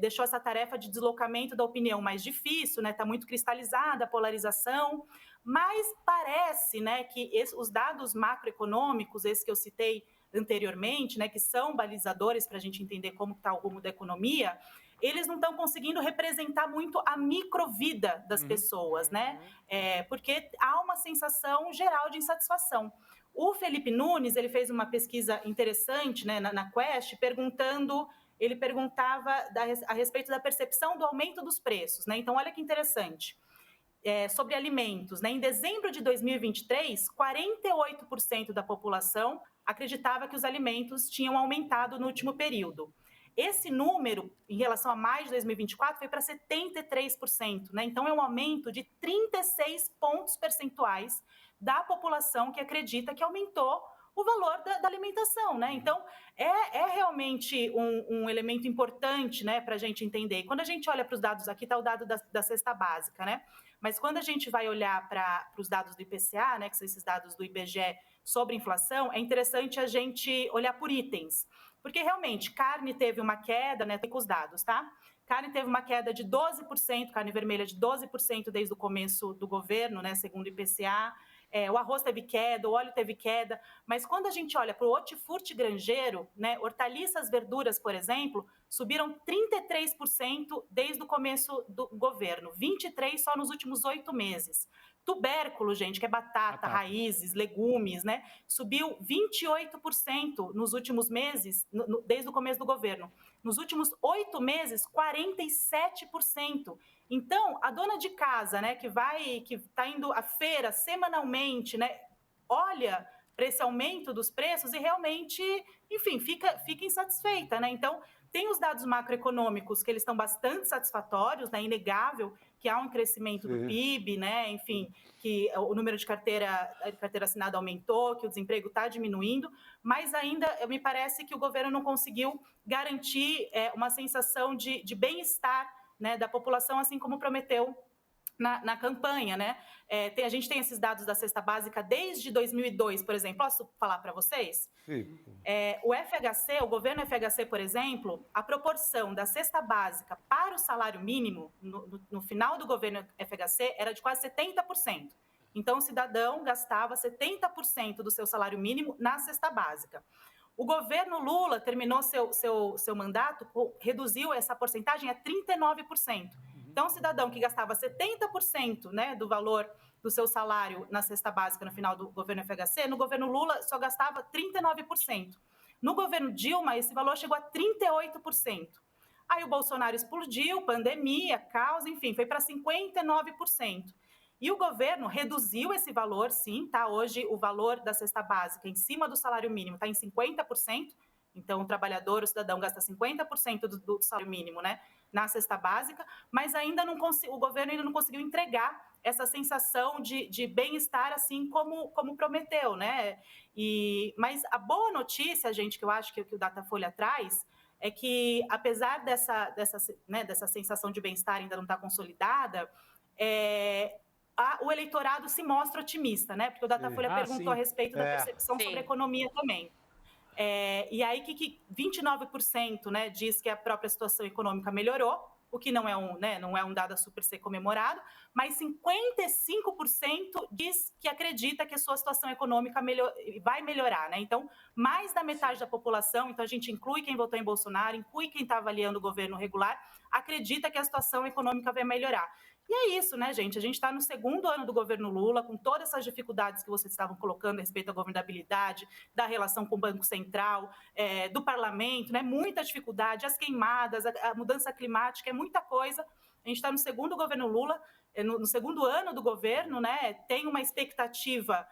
S12: deixou essa tarefa de deslocamento da opinião mais difícil, né? Está muito cristalizada a polarização, mas parece, né, que os dados macroeconômicos, esses que eu citei anteriormente, né, que são balizadores para a gente entender como está o rumo da economia, eles não estão conseguindo representar muito a microvida das pessoas, né? Porque há uma sensação geral de insatisfação. O Felipe Nunes, ele fez uma pesquisa interessante, né, na Quest, ele perguntava a respeito da percepção do aumento dos preços, né? Então, olha que interessante. Sobre alimentos, né? Em dezembro de 2023, 48% da população acreditava que os alimentos tinham aumentado no último período. Esse número, em relação a maio de 2024, foi para 73%, né? Então, é um aumento de 36 pontos percentuais da população que acredita que aumentou o valor da alimentação, né? Então, é realmente um elemento importante, né, para a gente entender. E quando a gente olha para os dados, aqui está o dado da cesta básica, né? Mas quando a gente vai olhar para os dados do IPCA, né, que são esses dados do IBGE sobre inflação, é interessante a gente olhar por itens. Porque, realmente, carne teve uma queda, né, tem com os dados, tá? Carne teve uma queda de 12%, carne vermelha de 12% desde o começo do governo, né, segundo o IPCA. O arroz teve queda, o óleo teve queda, mas quando a gente olha para o hortifruti granjeiro, né, hortaliças, verduras, por exemplo, subiram 33% desde o começo do governo, 23% só nos últimos 8 meses. Tubérculo, gente, que é batata, raízes, legumes, né, subiu 28% nos últimos meses, desde o começo do governo. Nos últimos 8 meses, 47%. Então, a dona de casa, né, que está indo à feira semanalmente, né, olha para esse aumento dos preços e realmente, enfim, fica insatisfeita, né? Então, tem os dados macroeconômicos que eles estão bastante satisfatórios, né? Inegável que há um crescimento do PIB, né? Enfim, que o número de carteira assinada aumentou, que o desemprego está diminuindo, mas ainda me parece que o governo não conseguiu garantir uma sensação de bem-estar, né, da população, assim como prometeu na campanha, né? A gente tem esses dados da cesta básica desde 2002, por exemplo. Posso falar para vocês?
S6: Sim.
S12: O FHC, o governo FHC, por exemplo, a proporção da cesta básica para o salário mínimo no final do governo FHC era de quase 70%. Então, o cidadão gastava 70% do seu salário mínimo na cesta básica. O governo Lula terminou seu mandato, reduziu essa porcentagem a 39%. Então, o cidadão que gastava 70%, né, do valor do seu salário na cesta básica no final do governo FHC, no governo Lula só gastava 39%. No governo Dilma, esse valor chegou a 38%. Aí o Bolsonaro explodiu, pandemia, caos, enfim, foi para 59%. E o governo reduziu esse valor, sim, tá? Hoje o valor da cesta básica em cima do salário mínimo está em 50%. Então, o trabalhador, o cidadão, gasta 50% do salário mínimo, né, na cesta básica, mas o governo ainda não conseguiu entregar essa sensação de bem-estar, assim como prometeu, né? Mas a boa notícia, gente, que eu acho que o Datafolha traz, é que, apesar dessa sensação de bem-estar ainda não estar consolidada, o eleitorado se mostra otimista, né? Porque o Datafolha perguntou a respeito da percepção sobre a economia também. E aí que 29%, né, diz que a própria situação econômica melhorou, o que não é um dado a super ser comemorado, mas 55% diz que acredita que a sua situação econômica vai melhorar, né? Então, mais da metade da população, então a gente inclui quem votou em Bolsonaro, inclui quem está avaliando o governo regular, acredita que a situação econômica vai melhorar. E é isso, né, gente? A gente está no segundo ano do governo Lula, com todas essas dificuldades que vocês estavam colocando a respeito da governabilidade, da relação com o Banco Central, do parlamento, né? Muita dificuldade, as queimadas, a mudança climática, é muita coisa. A gente está no segundo governo Lula, no segundo ano do governo, né? Tem uma expectativa.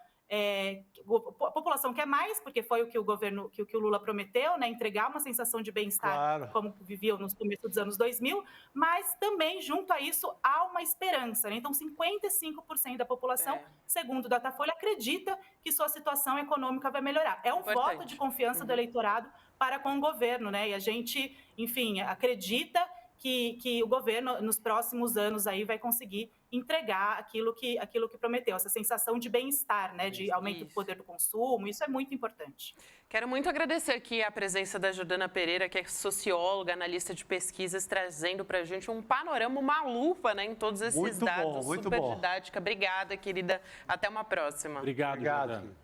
S12: A população quer mais, porque foi o que o Lula prometeu, né? Entregar uma sensação de bem-estar, como viviam nos começos dos anos 2000, mas também, junto a isso, há uma esperança, né? Então, 55% da população, segundo o Datafolha, acredita que sua situação econômica vai melhorar. É um voto de confiança do eleitorado para com o governo, né? E a gente, enfim, acredita que o governo, nos próximos anos, aí vai conseguir entregar aquilo que prometeu, essa sensação de bem-estar, né, de aumento do poder do consumo, isso é muito importante.
S5: Quero muito agradecer aqui a presença da Jordana Pereira, que é socióloga, analista de pesquisas, trazendo para a gente um panorama, uma lupa, né, em todos esses dados, super didática. Obrigada, querida. Até uma próxima.
S7: Obrigado. Jordana.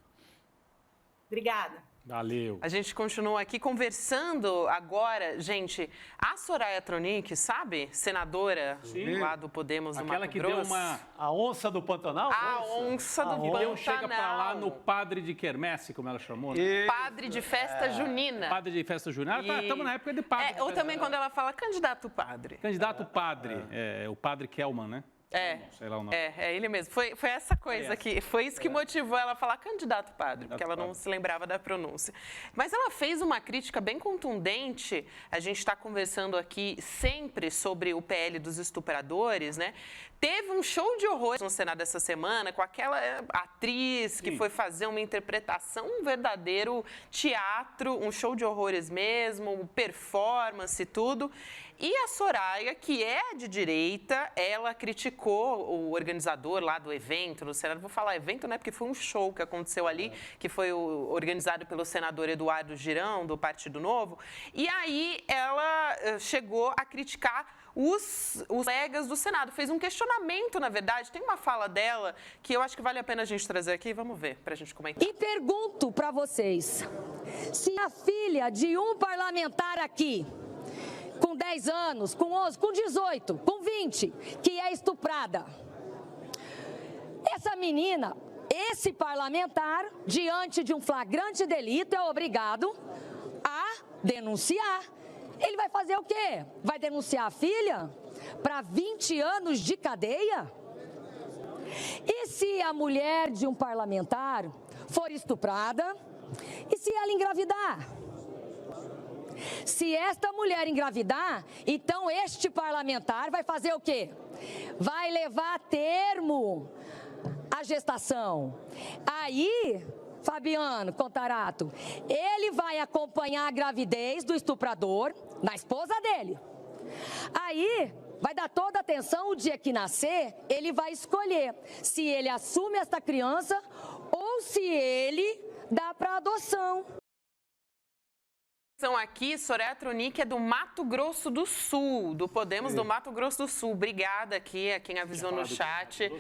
S12: Obrigada.
S7: Valeu.
S5: A gente continua aqui conversando agora, gente, a Soraya Tronic, sabe? Senadora lá do Podemos do Mato Grosso.
S7: Aquela que deu
S6: a onça do Pantanal?
S5: A onça do Pantanal.
S7: Então chega pra lá no padre de quermesse, como ela chamou, né?
S5: Padre de festa junina.
S7: Padre de festa junina. Estamos na época de padre.
S5: Ou também quando ela fala candidato padre.
S7: Candidato padre. O padre Kelman, né? Sei lá o nome.
S5: É ele mesmo. Foi essa coisa aqui. Foi isso que motivou ela a falar candidato padre, porque ela não se lembrava da pronúncia. Mas ela fez uma crítica bem contundente. A gente está conversando aqui sempre sobre o PL dos estupradores, né? Teve um show de horrores no Senado essa semana com aquela atriz que foi fazer uma interpretação, um verdadeiro teatro, um show de horrores mesmo, performance e tudo. E a Soraya, que é de direita, ela criticou o organizador lá do evento no Senado. Vou falar evento, né? Porque foi um show que aconteceu ali, que foi organizado pelo senador Eduardo Girão, do Partido Novo. E aí ela chegou a criticar os colegas do Senado. Fez um questionamento, na verdade. Tem uma fala dela que eu acho que vale a pena a gente trazer aqui. Vamos ver, para a gente comentar.
S2: E pergunto para vocês, se a filha de um parlamentar aqui, com 10 anos, com 11, com 18, com 20, que é estuprada, essa menina, esse parlamentar, diante de um flagrante delito, é obrigado a denunciar. Ele vai fazer o quê? Vai denunciar a filha para 20 anos de cadeia? E se a mulher de um parlamentar for estuprada? E se ela engravidar? Se esta mulher engravidar, então este parlamentar vai fazer o quê? Vai levar a termo a gestação. Aí, Fabiano Contarato, ele vai acompanhar a gravidez do estuprador na esposa dele. Aí, vai dar toda a atenção, o dia que nascer, ele vai escolher se ele assume esta criança ou se ele dá para adoção.
S5: Aqui, Soraya Tronic é do Mato Grosso do Sul, do Podemos do Mato Grosso do Sul. Obrigada aqui a quem avisou no chat.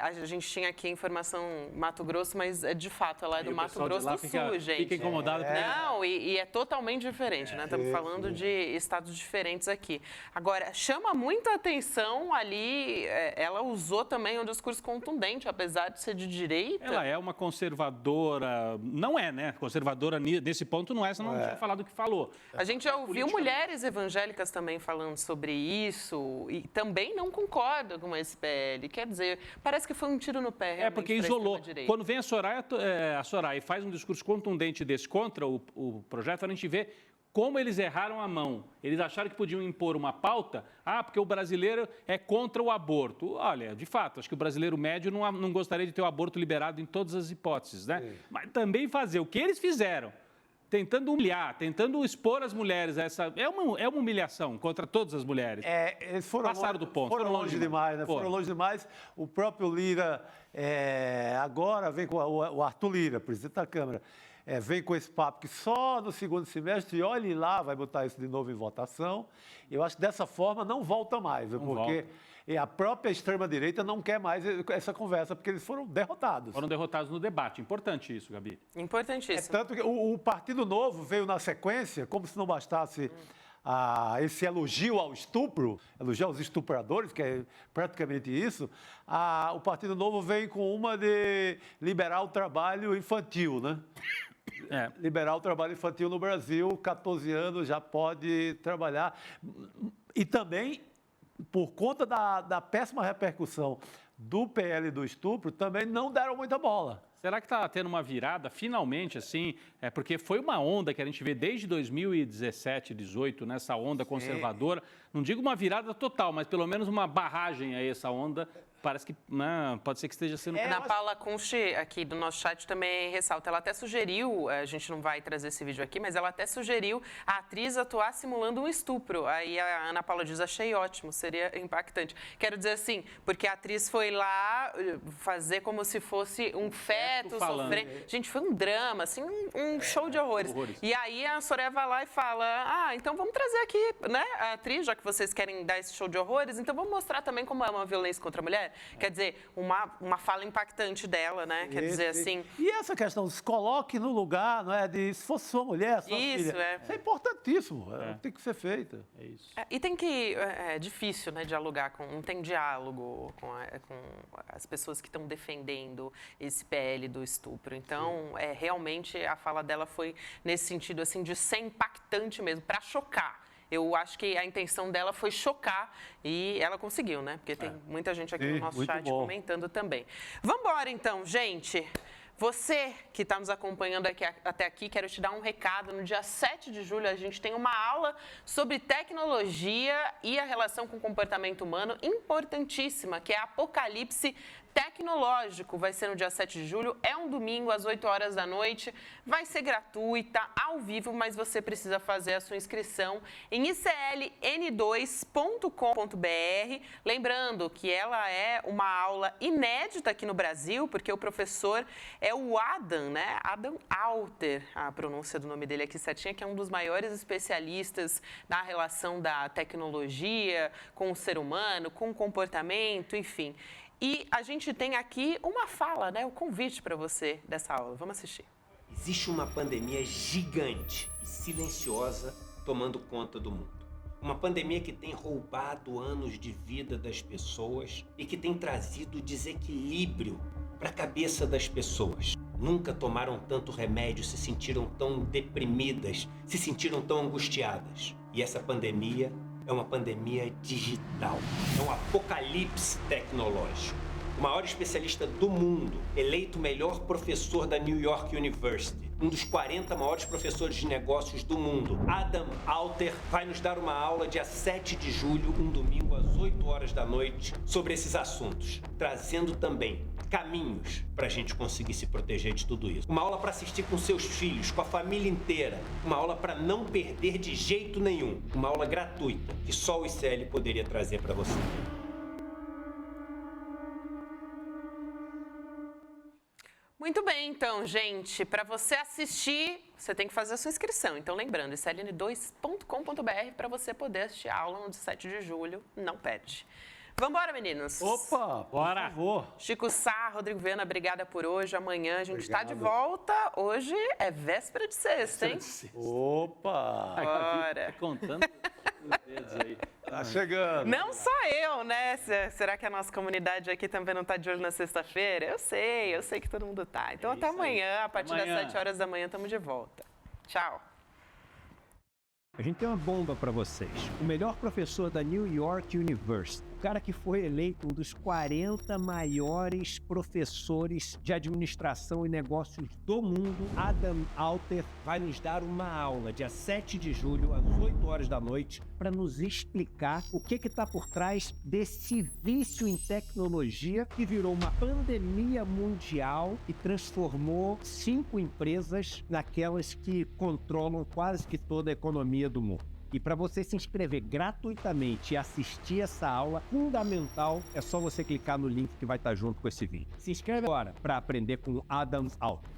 S5: A gente tinha aqui a informação Mato Grosso, mas de fato ela é do Mato Grosso do Sul, gente.
S7: Fica incomodado.
S5: Não, e é totalmente diferente, né? Estamos falando de estados diferentes aqui. Agora, chama muita atenção ali, ela usou também um discurso contundente, apesar de ser de direita.
S7: Ela é uma conservadora, não é, né? Conservadora nesse ponto não é, senão não tinha falado o que falou.
S5: A gente já ouviu mulheres evangélicas também falando sobre isso e também não concordam com esse PL. Quer dizer, parece que foi um tiro no pé.
S7: Porque isolou. Quando vem a Soraya e faz um discurso contundente desse contra o projeto, a gente vê como eles erraram a mão. Eles acharam que podiam impor uma pauta, porque o brasileiro é contra o aborto. Olha, de fato, acho que o brasileiro médio não gostaria de ter o aborto liberado em todas as hipóteses, né? Mas também fazer o que eles fizeram, tentando humilhar, tentando expor as mulheres. É uma humilhação contra todas as mulheres.
S6: Eles
S7: passaram do ponto.
S6: Foram longe demais, né? Foram longe demais. O próprio Lira, agora vem com o Arthur Lira, presidente da Câmara, vem com esse papo que só no segundo semestre, e olhe lá, vai botar isso de novo em votação. Eu acho que dessa forma não volta mais, viu? Porque a própria extrema-direita não quer mais essa conversa, porque eles foram derrotados.
S7: Foram derrotados no debate. Importante isso, Gabi.
S5: Importantíssimo.
S6: Tanto que o Partido Novo veio na sequência, como se não bastasse esse elogio ao estupro, elogio aos estupradores, que é praticamente isso, o Partido Novo vem com uma de liberar o trabalho infantil, né? Liberar o trabalho infantil no Brasil, 14 anos já pode trabalhar. E também, por conta da péssima repercussão do PL do estupro, também não deram muita bola.
S7: Será que está tendo uma virada, finalmente, assim? Porque foi uma onda que a gente vê desde 2017, 2018, nessa onda conservadora. Não digo uma virada total, mas pelo menos uma barragem a essa onda. Parece que pode ser que esteja sendo...
S5: Ana Paula Kunsch, aqui do nosso chat, também ressalta. Ela até sugeriu, a gente não vai trazer esse vídeo aqui, mas ela até sugeriu a atriz atuar simulando um estupro. Aí a Ana Paula diz, achei ótimo, seria impactante. Quero dizer assim, porque a atriz foi lá fazer como se fosse um feto sofrendo. Gente, foi um drama, assim, um show de horrores. E aí a Soraya vai lá e fala, então vamos trazer aqui, né, a atriz, já que vocês querem dar esse show de horrores, então vamos mostrar também como é uma violência contra a mulher. Quer dizer, uma fala impactante dela, né? Quer dizer assim...
S6: E essa questão, se coloque no lugar, não é? De se fosse sua mulher, sua filha. Isso é importantíssimo, tem que ser feita.
S5: É isso. E tem que... É difícil, né, dialogar não tem diálogo com as pessoas que estão defendendo esse PL do estupro. Então, realmente, a fala dela foi nesse sentido, assim, de ser impactante mesmo, para chocar. Eu acho que a intenção dela foi chocar e ela conseguiu, né? Porque tem muita gente aqui no nosso chat comentando também. Vamos embora, então, gente. Você que está nos acompanhando até aqui, quero te dar um recado. No dia 7 de julho, a gente tem uma aula sobre tecnologia e a relação com o comportamento humano importantíssima, que é Apocalipse Tecnológico. Vai ser no dia 7 de julho, é um domingo, às 8 horas da noite. Vai ser gratuita, ao vivo, mas você precisa fazer a sua inscrição em icln2.com.br. Lembrando que ela é uma aula inédita aqui no Brasil, porque o professor é o Adam, né? Adam Alter, a pronúncia do nome dele aqui certinha, que é um dos maiores especialistas na relação da tecnologia com o ser humano, com o comportamento, enfim. E a gente tem aqui uma fala, né? O convite para você dessa aula. Vamos assistir.
S13: Existe uma pandemia gigante e silenciosa tomando conta do mundo. Uma pandemia que tem roubado anos de vida das pessoas e que tem trazido desequilíbrio para a cabeça das pessoas. Nunca tomaram tanto remédio, se sentiram tão deprimidas, se sentiram tão angustiadas. E essa pandemia é uma pandemia digital, é um apocalipse tecnológico. O maior especialista do mundo, eleito o melhor professor da New York University, um dos 40 maiores professores de negócios do mundo, Adam Alter, vai nos dar uma aula dia 7 de julho, um domingo às 8 horas da noite, sobre esses assuntos, trazendo também caminhos para a gente conseguir se proteger de tudo isso. Uma aula para assistir com seus filhos, com a família inteira. Uma aula para não perder de jeito nenhum. Uma aula gratuita que só o ICL poderia trazer para você.
S5: Muito bem, então, gente, para você assistir, você tem que fazer a sua inscrição. Então, lembrando, icln2.com.br para você poder assistir a aula no 7 de julho. Não perde. Vamos embora, meninos?
S6: Opa, bora. Por favor.
S5: Chico Sá, Rodrigo Viana, obrigada por hoje. Amanhã a gente está de volta. Hoje é véspera de sexta, hein?
S6: Opa!
S7: Bora. Contando os dedos aí.
S6: Tá chegando.
S5: Não só eu, né? Será que a nossa comunidade aqui também não está de olho na sexta-feira? Eu sei que todo mundo tá. Então até amanhã, a partir das 7 horas da manhã, estamos de volta. Tchau.
S14: A gente tem uma bomba para vocês. O melhor professor da New York University O cara que foi eleito um dos 40 maiores professores de administração e negócios do mundo, Adam Alter, vai nos dar uma aula dia 7 de julho, às 8 horas da noite, para nos explicar o que está por trás desse vício em tecnologia que virou uma pandemia mundial e transformou 5 empresas naquelas que controlam quase que toda a economia do mundo. E para você se inscrever gratuitamente e assistir essa aula fundamental, é só você clicar no link que vai estar junto com esse vídeo. Se inscreve agora para aprender com Adam Alter.